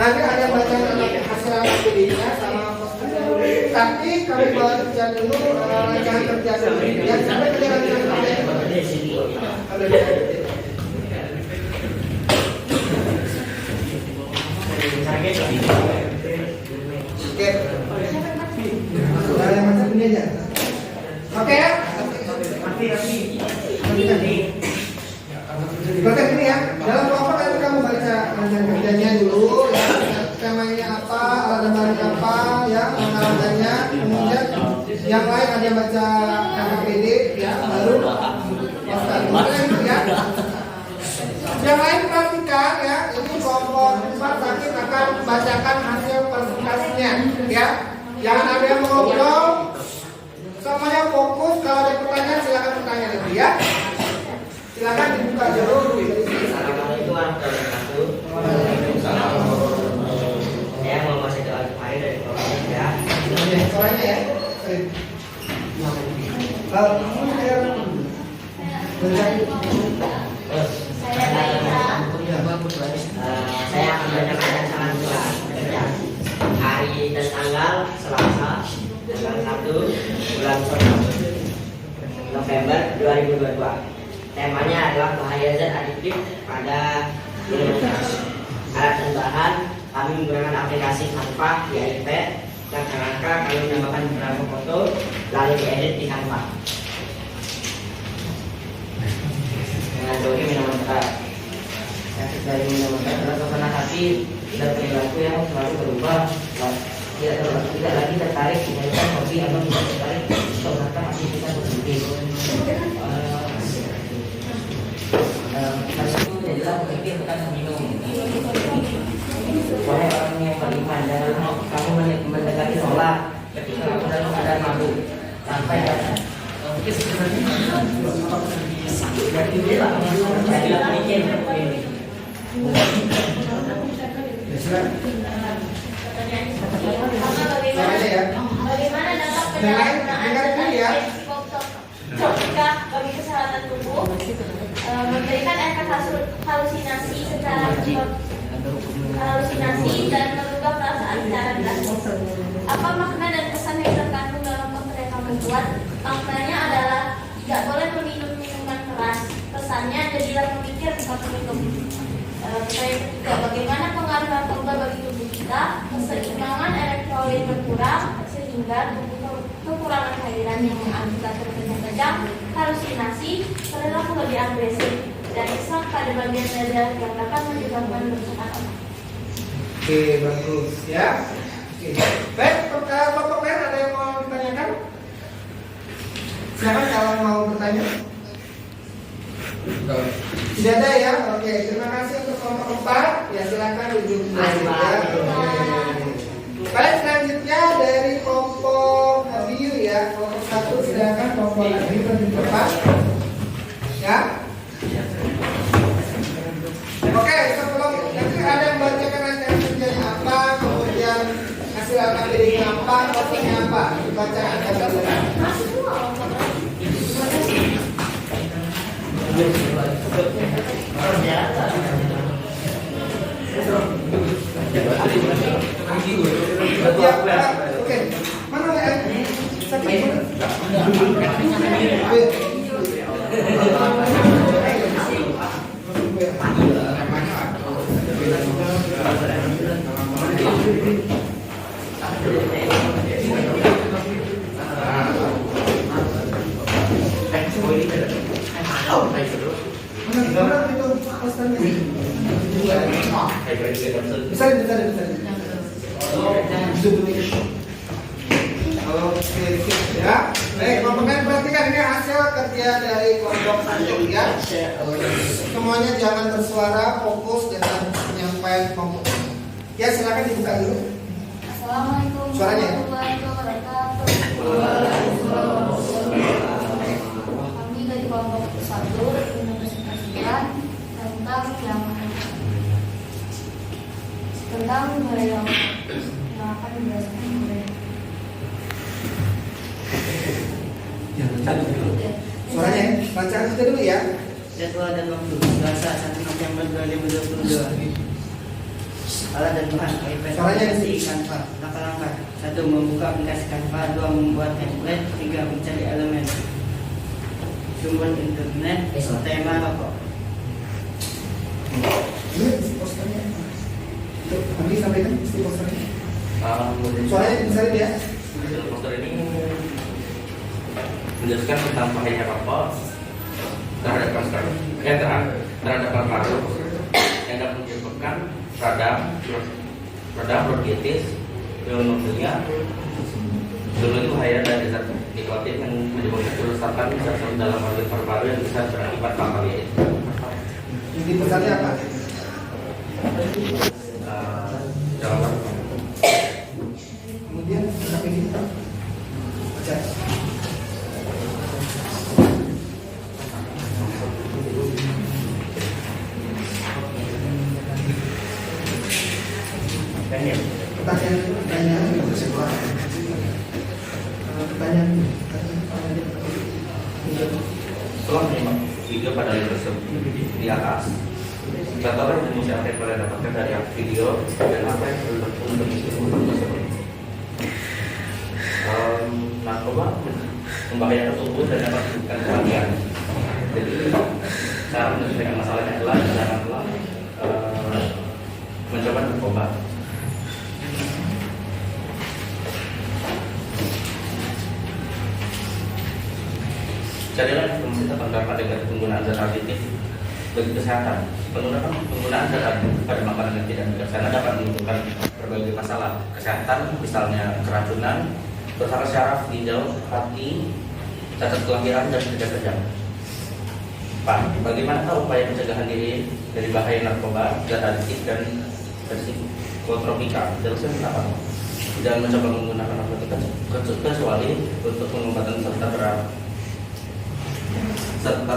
Nanti ada bacaan hasil APBD-nya sama posturnya. Tapi kami bawa kerja dulu, jangan kerja dulu. Ya, sampai kerja Oke. Yang macam ini aja. Oke ya. Oke ini ya. Dalam kelompok nanti kamu baca rancangan kerjanya dulu ya. Temanya apa, alat bahannya apa, ya, pengalamannya. Kemudian yang lain ada yang baca KPD ya, baru ya. Yang lain perhatikan ya. Ini kelompok 4 nanti akan bacakan hasil presentasinya ya. Jangan ada yang ngobrol. Semuanya fokus. Kalau ada pertanyaan silakan bertanya lagi ya. Silakan dibuka dulu. Assalamualaikum warahmatullahi wabarakatuh. Saya mau masuk doa kemarin dari kelompok ya. Soalnya ya. Saya akan bacakan rancangan kerja hari dan tanggal Selasa tanggal 1 bulan November 2022. Temanya adalah bahaya zat adiktif pada minuman. Alat dan bahan kami menggunakan aplikasi Canva di iPad dan kerangka kami menambahkan beberapa foto lalu diedit di Canva. Dengan doa minuman keras. Efek dari minuman keras adalah suasana hati dan perilaku yang selalu berubah. Tidak lagi tertarik menjadikan hobi atau tidak tertarik untuk melakukan aktivitas tertentu. Itu jadilah berpikir bukan meminum. Wahai orang yang beriman, jangan kamu mendekati sholat ketika kamu dalam keadaan mabuk sampai jadilah mikir Bagaimana dampak penyalahgunaan zat ketika bagi kesehatan tubuh? Memberikan efek halusinasi dan merubah perasaan secara drastis. Apa makna dan pesan yang terkandung dalam potret yang membuat? Maknanya adalah tidak boleh meminum minuman keras. Pesannya jadilah memikir bukan meminum. Pertanyaan ketiga, bagaimana pengaruh narkoba bagi tubuh kita? Keseimbangan elektrolit berkurang sehingga tubuh kekurangan cairan yang mengakibatkan kejang-kejang, halusinasi, perilaku lebih agresif, dan sesak pada bagian dada yang dapat menyebabkan kerusakan otak. Oke, bagus ya. Oke. Baik, Bapak lain ada yang mau ditanyakan? Silakan kalau mau bertanya. Tidak ada ya? Oke, terima kasih untuk kelompok 4. Ya silakan duduk kembali ya. Baik, selanjutnya dari kelompok Abiu ya. Kelompok 1 silakan kelompok Abiu berdiri depan. Ya. Oke, sebelum nanti ada yang bacakan hasil kerjanya apa, kemudian hasil akademiknya apa, topiknya apa, dibaca ada Oke, mana ya? Bisa. Oke, ya. Baik, teman-teman perhatikan ini hasil kerja dari kelompok 1 ya. Semuanya jangan bersuara, fokus dengan penyampaian kelompok. Ya, silakan dibuka dulu. Assalamualaikum Suaranya. warahmatullahi wabarakatuh. Kami dari kelompok 1 menyampaikan tentang yang akan dijelaskan oleh Suaranya, bacaan kita dulu ya. Jadwal dan waktu Selasa 1 November 2022. Alat dan bahan aplikasi Canva. Langkah-langkah: 1. Membuka aplikasi Canva. 2. Membuat template. 3. Mencari elemen. Sumber internet. Tema rokok. Ini isi posternya. Kami sampaikan isi posternya. Kemudian Suaranya bisa ya. hasil poster ini menjelaskan tentang bahaya rokok terhadap paru-paru yang dapat menyebabkan radang, bronkitis, pneumonia. Dulu itu bahaya dari zat nikotin yang menyebabkan kerusakan zat dalam organ paru-paru yang bisa berakibat fatal. Inti pesannya apa? Jawaban. Kemudian sampai kita baca. Setelah menyimak video pada link tersebut di atas, data informasi apa yang kalian dapatkan dari video dan apa yang perlu untuk mengisi tersebut. Narkoba membahayakan tubuh dan dapat menyebabkan kematian. Jadi cara menyelesaikan masalahnya adalah janganlah mencoba narkoba. Carilah informasi tentang dampak negatif penggunaan zat aditif bagi kesehatan. Penggunaan zat aditif pada makanan yang tidak bijaksana dapat menimbulkan berbagai masalah kesehatan, misalnya keracunan, kerusakan syaraf, ginjal, hati, cacat kelahiran, dan kejang-kejang. Pak, bagaimana upaya pencegahan diri dari bahaya narkoba, zat aditif, dan psikotropika? Jelaskan kenapa? Jangan mencoba menggunakan narkotika kecuali untuk pengobatan serta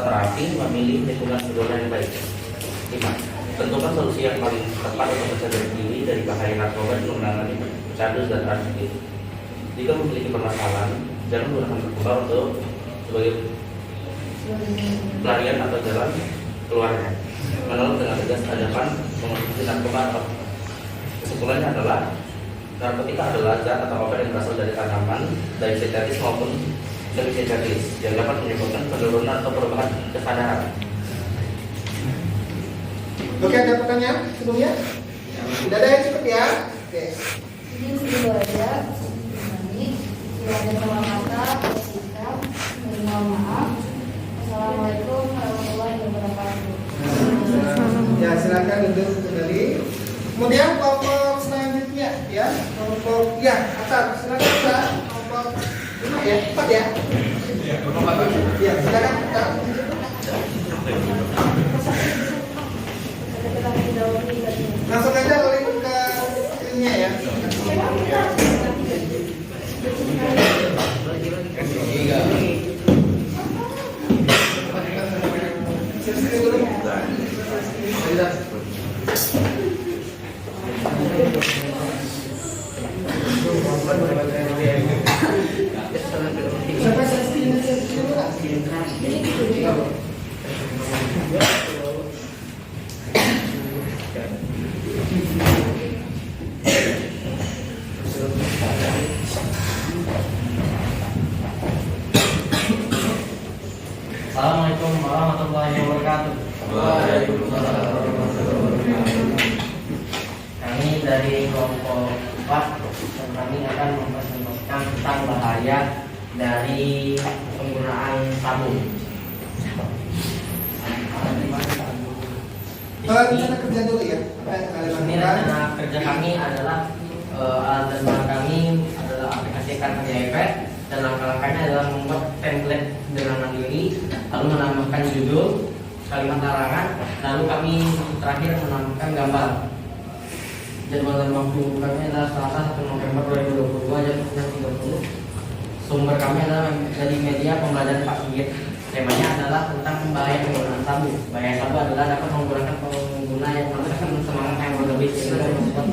terapi, memilih lingkungan kedua yang baik. 5. Tentukan solusi yang paling tepat untuk mencegah diri dari bahaya narkoba dan menangani candu dan aditif. Jika memiliki permasalahan, jangan menggunakan narkoba untuk sebagai pelarian atau jalan keluarnya. Menolak dengan tegas hadapan mengonsumsi narkoba. Kesimpulannya adalah narkotika adalah zat atau obat yang berasal dari tanaman, baik sintetis maupun semi-sintetis, yang dapat menyebabkan penurunan atau perubahan kesadaran. Oke, ada pertanyaan sebelumnya? Tidak ada yang cukup ya? Oke. Ini sudah ada, tidak ada kata, duduk kembali. Kemudian kelompok selanjutnya ya, kelompok ya atas silakan Ustaz. Kelompok 5 ya, 4 ya. Ya, silakan Ustaz. Langsung aja link ke screen-nya ya. Assalamualaikum warahmatullahi wabarakatuh. Kami dari kelompok 4 dan kami akan mempresentasikan tentang bahaya dari penggunaan sabun. Rencana kerja dulu ya. Apa yang kalian Ini lakukan? rencana kerja kami adalah alat dan bahan kami adalah aplikasi KPIP dan langkah-langkahnya adalah membuat template dengan mandiri, lalu menambahkan judul, kalimat larangan, lalu kami terakhir menambahkan gambar. Jadwal dan waktu kami adalah Selasa 1 November 2022 jam 9.30. Sumber kami adalah dari media pembelajaran Pak Sigit. Temanya adalah tentang bahaya penggunaan sabu. Bahaya sabu adalah dapat menggunakan pengguna yang merasakan semangat yang berlebih sehingga membuat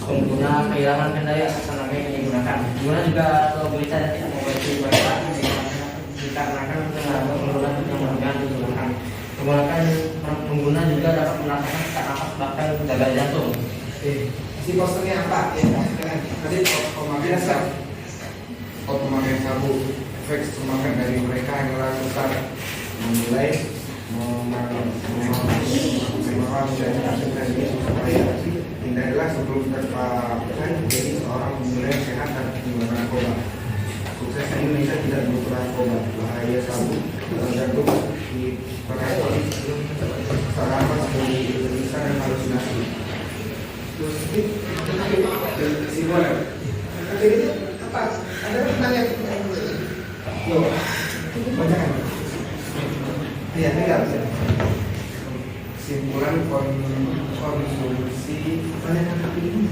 pengguna kehilangan kendali atas tenaga yang digunakan. Pengguna juga gelisah dan tidak memiliki mereka dikarenakan tenaga pengguna yang berlebihan digunakan. Pengguna juga dapat merasakan sesak napas bahkan gagal jantung. Si posternya apa? Ya, tadi pemakaian sabu. Efek semakin dari mereka adalah susah memulai memakai supaya hindarilah sebelum terpapar jadi seorang pemula yang sehat dan menggunakan narkoba. Sukses Indonesia tidak menggunakan narkoba. Bahaya sabu tergantung di peraturan sarana sebagai Indonesia dan halusinasi. Terus simbol. Nanti itu apa? Ada pertanyaan? Loh, bacakan. Iya, enggak bisa. Simpulan konsumsi Pertanyaannya.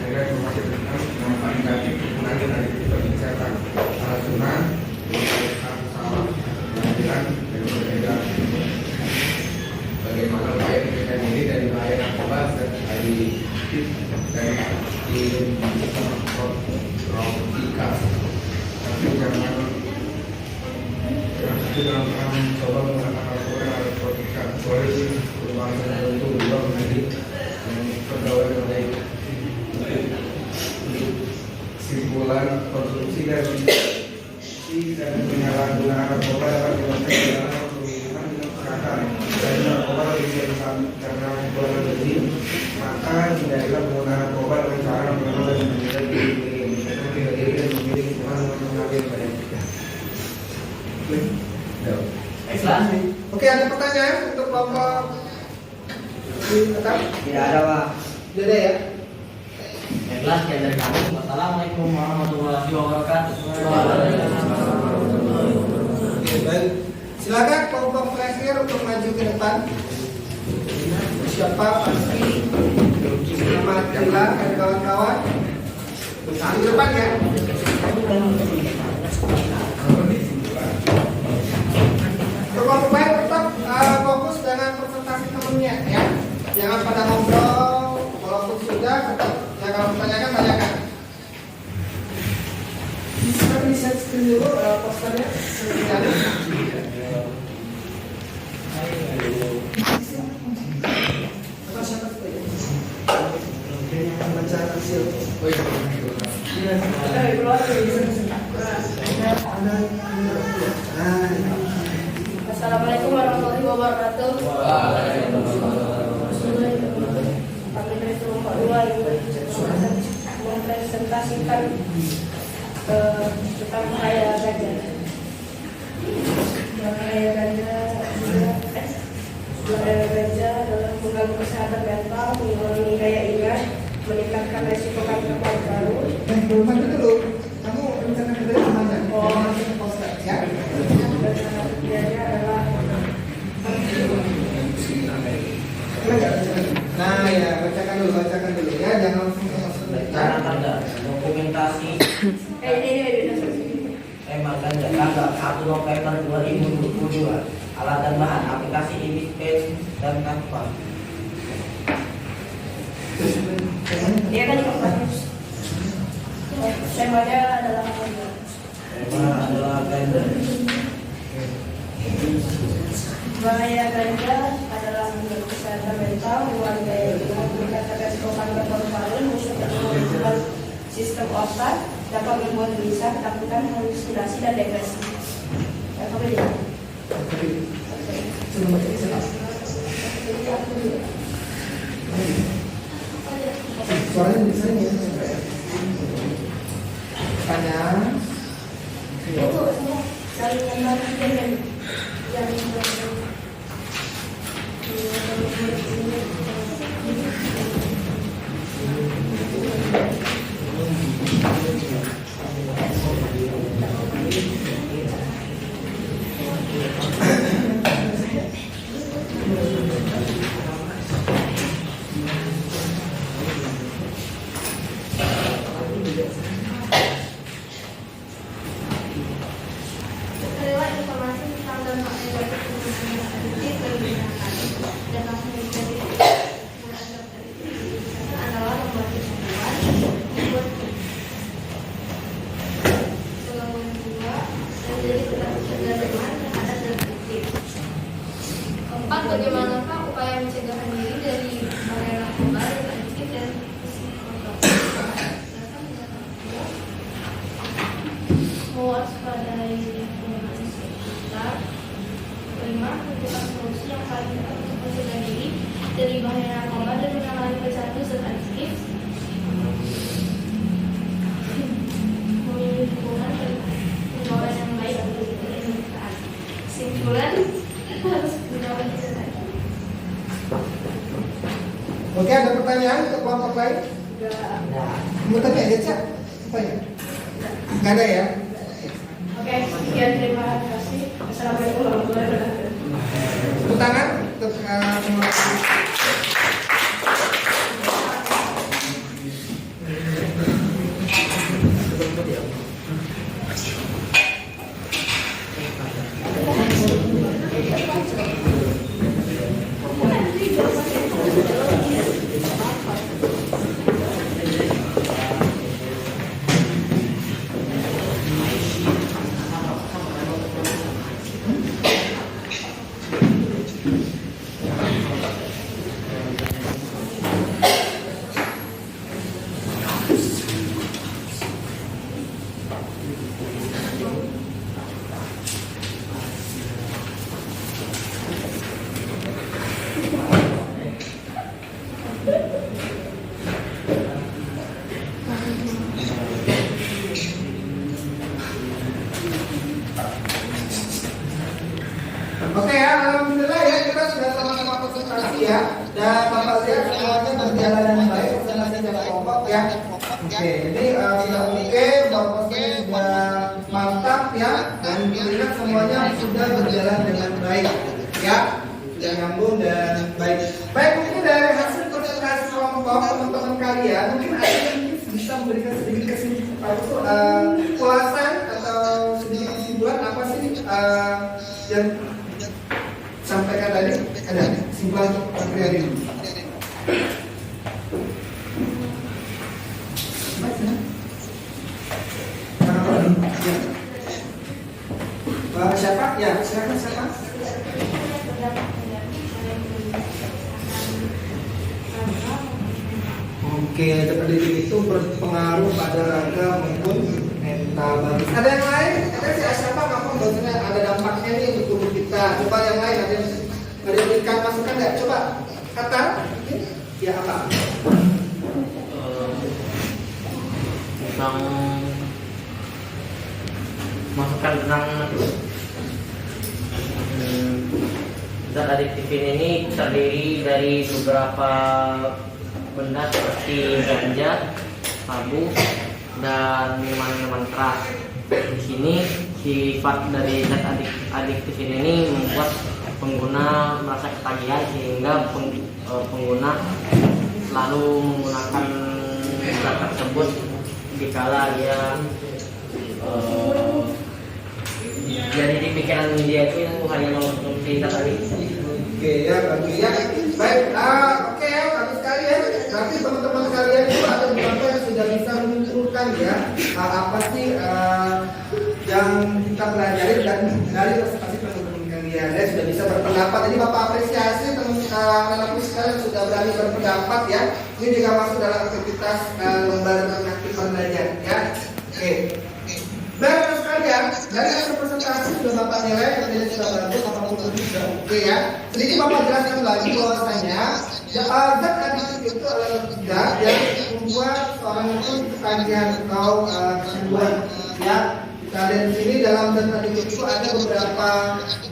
agar informasi tentang manfaat negatif penggunaan dari kesehatan keracunan salah pengambilan dan berbeda bagaimana upaya pencegahan diri dari bahaya narkoba dari narkotika tapi jangan mencoba menggunakan narkotika boleh perubahan tertentu juga menjadi pegawai terbaik. Simpulan konsumsi dan penyalahgunaan narkoba dapat menyebabkan pemilihan kesehatan dan narkoba lebih karena kurang rezim, maka hindarilah penggunaan narkoba dengan cara mengenal dan menjaga diri dan memilih lingkungan yang mengalir baik. Baiklah. Oke, ada pertanyaan untuk kelompok Tidak ada, Pak. Tidak ada ya? Baiklah, sekian dari kami. Wassalamualaikum warahmatullahi wabarakatuh. Oke, baik. Silakan kelompok terakhir untuk maju ke depan. Siapa pasti Selamat Jila dan kawan-kawan. Di depan ya. Kelompok baik tetap fokus dengan presentasi temennya ya. Jangan pada ngobrol. Walaupun sudah tetap ya, kalau pertanyakan tanyakan. Bisa di-set screen dulu posternya. Baca hasil. Assalamualaikum warahmatullahi wabarakatuh. Kami dari kelompok 2 mempresentasikan tentang bahaya ganja. Bahaya ganja Bahaya ganja adalah mengganggu kesehatan mental, mengurangi daya ingat, meningkatkan resiko kanker paru-paru. Belum dulu. Kamu rencana kerja kemana? Oh, masih ke Polsek ya. Dan cara kerjanya adalah Nah ya, bacakan dulu ya, jangan langsung masuk. Cara kerja dokumentasi tema ganja tanggal 1 November 2022. Alat dan bahan aplikasi image page dan Canva. dia kan temanya adalah Tema adalah ganja. bahaya ganja adalah mengganggu kesehatan mental, mengurangi daya ingat, meningkatkan resiko kanker paru-paru, merusak sistem otak, dapat membuat gelisah, ketakutan, halusinasi dan depresi. Ya, kamu lihat. Sebelum baca ini suaranya di sini ya. Tanya. Itu saling membantu yang Lewat informasi tentang dampak negatif penggunaan adiktif bagi masyarakat dan langsung negatif adalah membuat kecanduan, membuat gangguan jiwa, dan menjadi ketergantungan terhadap zat adiktif. Keempat, bagaimanakah upaya pencegahan diri dari bahaya narkoba, zat adiktif, dan mewaspadai lingkungan sekitar. Kelima, menentukan solusi yang paling tepat untuk mencegah diri dari bahaya narkoba dan menangani pecandu zat adiktif. Memilih lingkungan dan pengelolaan yang baik untuk kehidupan. Simpulan harus menjauhi zat adiktif. Oke, ada pertanyaan untuk kelompok lain? Kamu tanya aja, Cak. Tanya. Nggak ada ya? Oke, sekian terima kasih. Assalamualaikum warahmatullahi wabarakatuh. Tepuk tangan untuk semua. Oke ya, alhamdulillah ya kita sudah sama-sama konsentrasi ya. Dan Bapak lihat semuanya berjalan dengan baik, konsentrasi dalam kelompok ya. Oke, jadi sudah oke, Bapak sudah mantap ya. Dan kita semuanya sudah berjalan dengan baik ya. Sudah nyambung dan baik. Baik, mungkin dari hasil konsentrasi kelompok teman-teman kalian, mungkin ada yang bisa memberikan sedikit kesimpulan, ulasan atau sedikit kesimpulan apa sih yang sampaikan tadi. Ada kesimpulan untuk hari ini. Siapa? Ya, silakan siapa? Oke, pendidik itu berpengaruh pada raga maupun mental bagus. Ada yang lain? Ada siapa kamu bahwasanya ada dampaknya nih untuk tubuh kita. Coba yang lain ada yang berikan masukan nggak? Coba kata, ya apa? Tentang masukan tentang Zat adiktif ini terdiri dari beberapa benda seperti ganja, sabu, dan minuman keras. Di sini sifat dari zat adiktif ini membuat pengguna merasa ketagihan sehingga pengguna selalu menggunakan zat tersebut dikala dia jadi di pikiran dia itu hanya mengonsumsi zat adiktif. Oke ya, bagus ya. Baik, oke ya, bagus sekali ya. Berarti teman-teman sekalian itu ada beberapa yang sudah bisa menyimpulkan ya apa sih yang kita pelajari dan dari presentasi teman-teman kalian ya sudah bisa berpendapat. Jadi Bapak apresiasi teman-teman sekalian sudah berani berpendapat ya. Ini juga masuk dalam aktivitas lembaga aktif belajar ya. Oke. Baik sekalian, dari hasil presentasi sudah Bapak nilai, kerjanya sudah bagus, Bapak pun sudah oke ya. Sedikit Bapak jelaskan lagi bahwasanya zat adiktif itu adalah zat yang membuat seorang itu ketagihan atau kecanduan ya. Dan di sini dalam zat adiktif itu ada beberapa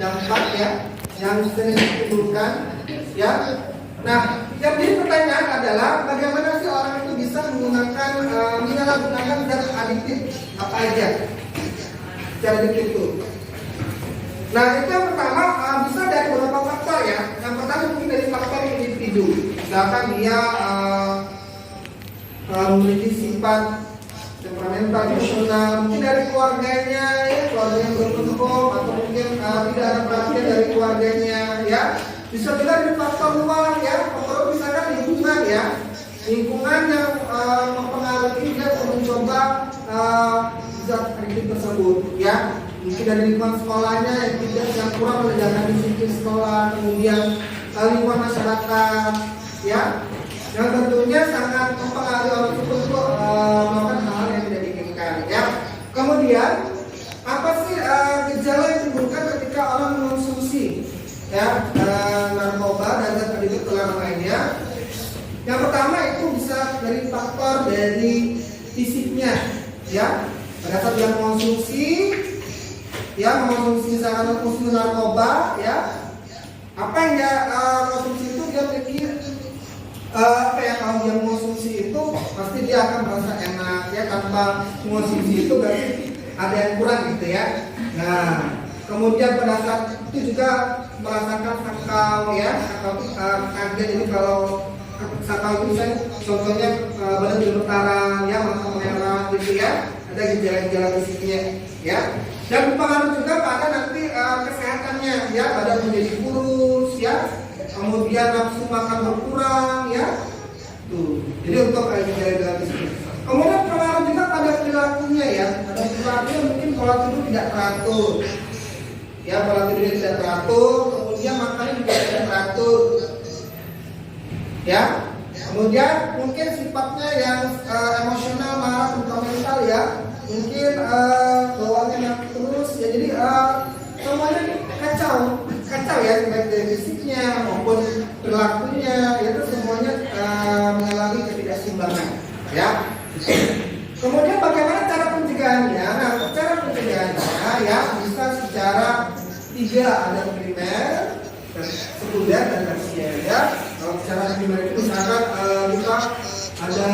dampak ya yang sering ditimbulkan ya. Nah, yang jadi pertanyaan adalah bagaimana sih orang itu bisa menggunakan menyalahgunakan zat adiktif apa aja? Zat adiktif itu. Nah, itu yang pertama bisa dari beberapa faktor ya. Yang pertama mungkin dari faktor individu. Misalkan dia memiliki sifat temperamental, emosional, mungkin dari keluarganya ya, keluarga yang berpengaruh atau mungkin tidak ada perhatian dari keluarganya ya. Bisa juga dari faktor luar ya, faktor misalkan lingkungan ya, lingkungan yang mempengaruhi dia untuk mencoba zat adiktif tersebut ya. Mungkin dari lingkungan sekolahnya yang kurang menjaga disiplin sekolah, kemudian lingkungan masyarakat ya, yang tentunya sangat mempengaruhi orang tersebut untuk melakukan hal yang tidak diinginkan ya. Kemudian apa sih gejala yang ditimbulkan ketika orang mengonsumsi ya narkoba dan zat adiktif terlarang lainnya? Yang pertama itu bisa dari faktor dari fisiknya ya. Pada saat dia mengonsumsi misalkan mengonsumsi narkoba ya, apa yang dia konsumsi itu dia pikir kalau dia mengonsumsi itu pasti dia akan merasa enak ya, tanpa mengonsumsi itu berarti ada yang kurang gitu ya. Nah, kemudian pada saat itu juga merasakan sakau ya, kaget. Jadi kalau sakau itu misalnya contohnya badan gemeteran ya, mata merah gitu ya, ada gejala-gejala fisiknya ya. Dan berpengaruh juga pada nanti kesehatannya ya, badan menjadi kurus ya, kemudian nafsu makan berkurang ya. Tuh. Jadi untuk gejala-gejala fisik. Kemudian berpengaruh juga pada perilakunya ya. Pada perilakunya mungkin pola tidur tidak teratur. Ya, pola tidurnya tidak teratur, kemudian makannya juga tidak teratur. Ya. Kemudian mungkin sifatnya yang emosional, marah, temperamental ya. Mungkin bawaannya terus ya, jadi semuanya kacau ya, baik dari fisiknya maupun perilakunya itu semuanya mengalami ketidakseimbangan ya. Kemudian bagaimana cara pencegahannya? Nah, cara pencegahannya ya bisa secara 3, ada primer, sekunder dan tersier ya. Kalau secara primer itu misalkan kita ada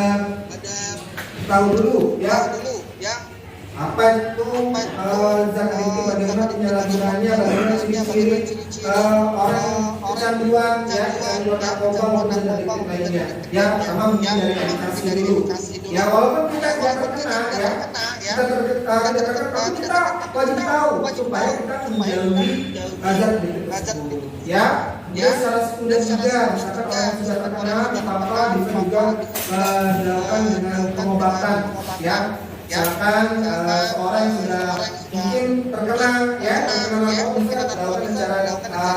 tahu dulu ya apa itu zat adiktif, bagaimana penyalahgunaannya, bagaimana ciri-ciri orang kecanduan ya, kecanduan narkoba maupun zat adiktif lainnya ya. Pertama mungkin dari edukasi dulu ya, walaupun kita tidak terkena ya, kita tidak terkena, tapi kita wajib tahu supaya kita menjauhi zat adiktif tersebut ya. Dia salah sekunder juga, misalkan orang yang sudah terkena apa bisa juga dilakukan dengan pengobatan ya. Misalkan seorang yang sudah mungkin terkena narkoba bisa dilakukan secara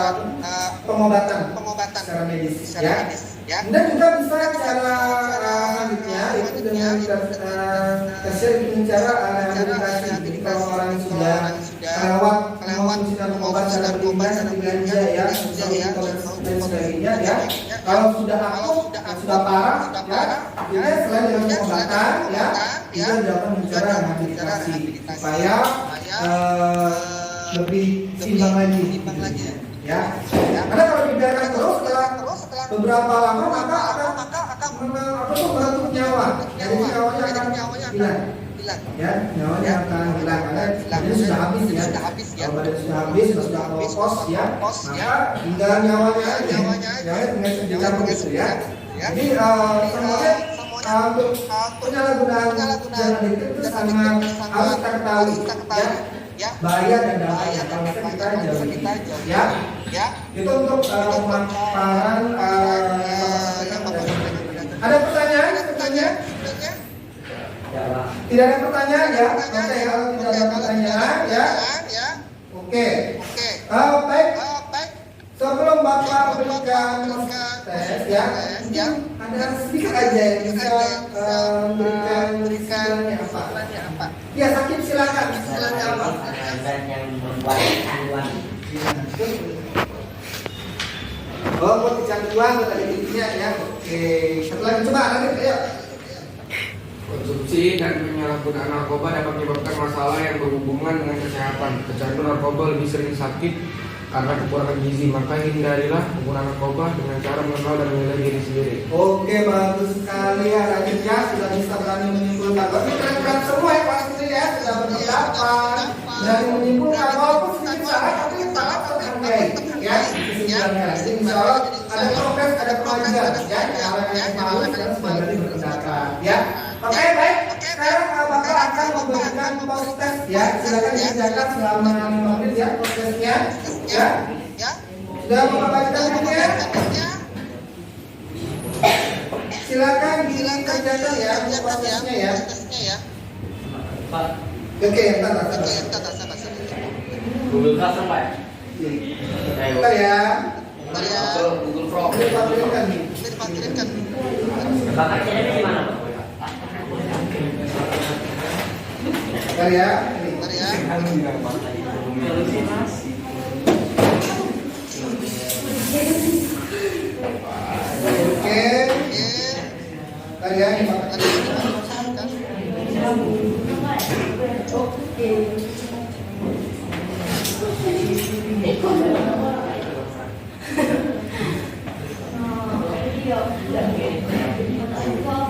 pengobatan secara medis ya. Dan juga bisa cara selanjutnya itu dengan tersier dengan cara rehabilitasi. Jadi kalau orang yang sudah kelewat mengonsumsi narkoba secara berlebihan seperti ganja ya, dan sebagainya ya. Kalau sudah akut, sudah parah ya, selain dengan pengobatan ya, juga dilakukan cara rehabilitasi supaya lebih seimbang lagi. Ya. Karena kalau dibiarkan terus setelah beberapa lama maka akan menutup nyawa. Jadi nyawanya akan hilang. Ya, nyawanya akan hilang karena ini sudah habis ya. Kalau badan sudah habis, sudah pos ya, maka tinggal nyawanya aja. Ya, dengan sedikit begitu ya. Jadi semuanya untuk penyalahgunaan dana adiktif itu sangat harus kita ketahui ya, bahaya dan dampaknya kalau bisa kita jauhi ya. Itu untuk pemaparan ada pertanyaan? Tidak ada pertanyaan ya? Oke, kalau tidak ada pertanyaan ya. Oke. Baik. Sebelum Bapak berikan tes ya, ada sedikit aja yang bisa memberikan apa? Ya, Sakit silakan. Apa? Yang membuat kecanduan. Oh, buat kecanduan ada intinya ya. Oke. Setelah coba lanjut ya. Konsumsi dan penyalahgunaan narkoba dapat menyebabkan masalah yang berhubungan dengan kesehatan. Pecandu narkoba lebih sering sakit karena kekurangan gizi, maka hindarilah penggunaan narkoba dengan cara mengenal dan menilai diri sendiri. Oke, bagus sekali ya. Lanjut ya, sudah bisa berani menyimpulkan. Berarti keren-keren semua ya pasti ya, sudah berpendapat, berani menyimpulkan walaupun sedikit salah, tapi salah terhargai ya. Kesimpulannya, jadi insya Allah ada progres, ada kemajuan ya. Yang malu sekarang sudah berani berpendapat ya. Oke, baik. Sekarang Bapak akan memberikan post test ya. Silakan dikerjakan selama 5 menit ya post testnya. Ya. Sudah membacakan bukunya? Silakan dikerjakan ya post testnya ya. Oke, entar. Google Classroom, Pak. Entar ya. Google Form. Dikirimkan. Bapak kirimnya di mana, Pak? Entar ya. Oke. Entar ya, ini Bapak.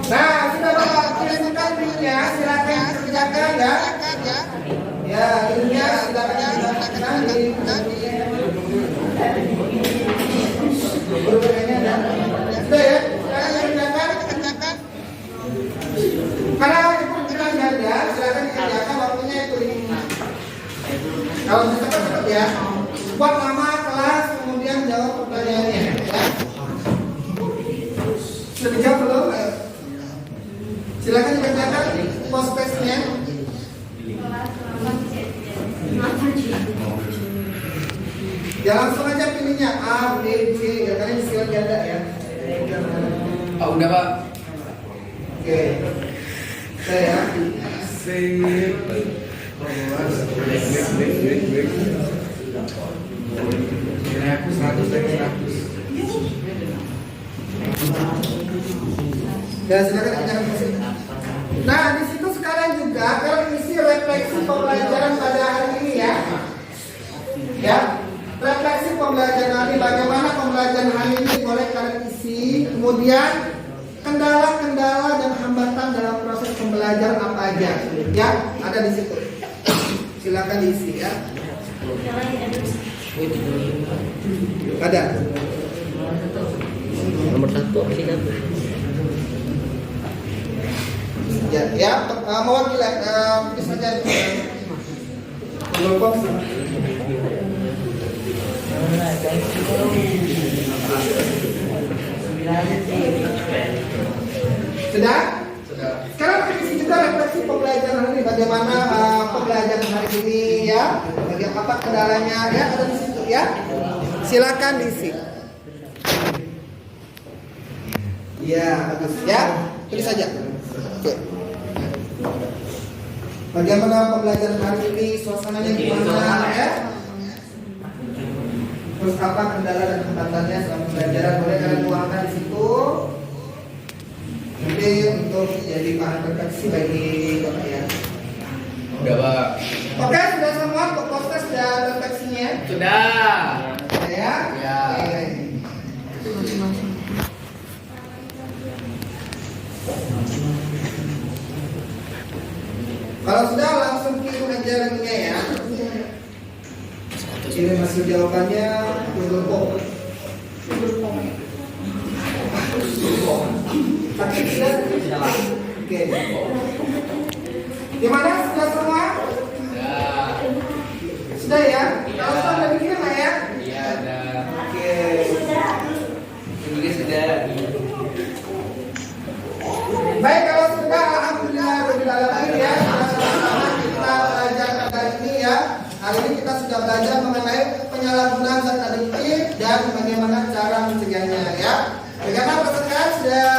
Nah, sudah Bapak kirimkan linknya, silakan dikerjakan ya. Ya, linknya silakan dikerjakan di grupnya ada. Sudah ya, silakan dikerjakan. Karena itu kita jaga, silakan dikerjakan waktunya itu link. Kalau bisa cepat ya. Buat nama kelas kemudian jawab pertanyaannya ya. Sudah dijawab belum? Silakan dikerjakan post testnya. Ya langsung aja pilihnya A, B, C, ya kalian silat ganda ya. Udah Pak. Oke. Saya. Aku 100 dari 100. Ya silakan dikerjakan di sini. Nah di situ sekarang juga kalian isi refleksi pembelajaran pada hari ini ya. Ya. Refleksi pembelajaran hari ini, bagaimana pembelajaran hari ini boleh kalian isi. Kemudian kendala-kendala dan hambatan dalam proses pembelajaran apa aja, ya ada di situ. Silakan diisi ya. Ada. Nomor 1 apa sih? Ya, mewakili bisa saja. Google Form. Sudah? Sekarang kita isi juga refleksi pembelajaran hari ini. Bagaimana pembelajaran hari ini ya? Bagaimana apa kendalanya ya? Ada di situ ya. Silakan diisi. Ya, bagus ya. Tulis saja. Oke. Bagaimana pembelajaran hari ini? Suasananya gimana ya? Terus apa kendala dan hambatannya selama pembelajaran? Boleh kalian tuangkan di situ. Nanti untuk jadi bahan refleksi bagi Bapak ya. Udah Pak. Oke, sudah semua untuk post test dan refleksinya. Sudah. Ya? Ya. Kalau sudah langsung kirim aja linknya ya. Kirim hasil jawabannya Google Form. Tapi sudah. Oke. Gimana? Sudah semua? Sudah ya? Kalau sudah udah dikirim lah ya? Iya, ada. Oke. Juga sudah. Baik, kalau sudah alhamdulillah ya. Sama-sama kita belajar pada ini ya. Hari ini kita sudah belajar mengenai penyalahgunaan zat adiktif dan bagaimana cara mencegahnya ya. Bagaimana perasaan sudah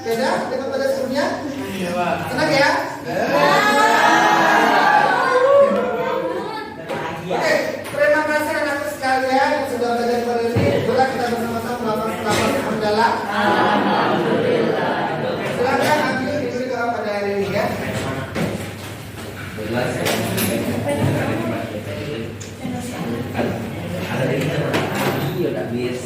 beda dengan pada sebelumnya? Iya, Pak. Senang ya? Oke, terima kasih anak sekalian yang sudah belajar pada ini. Boleh kita bersama-sama melakukan selamat mendalam. Silakan ambil diberi doa pada hari ini ya. Ada di kita. Iya, udah bis.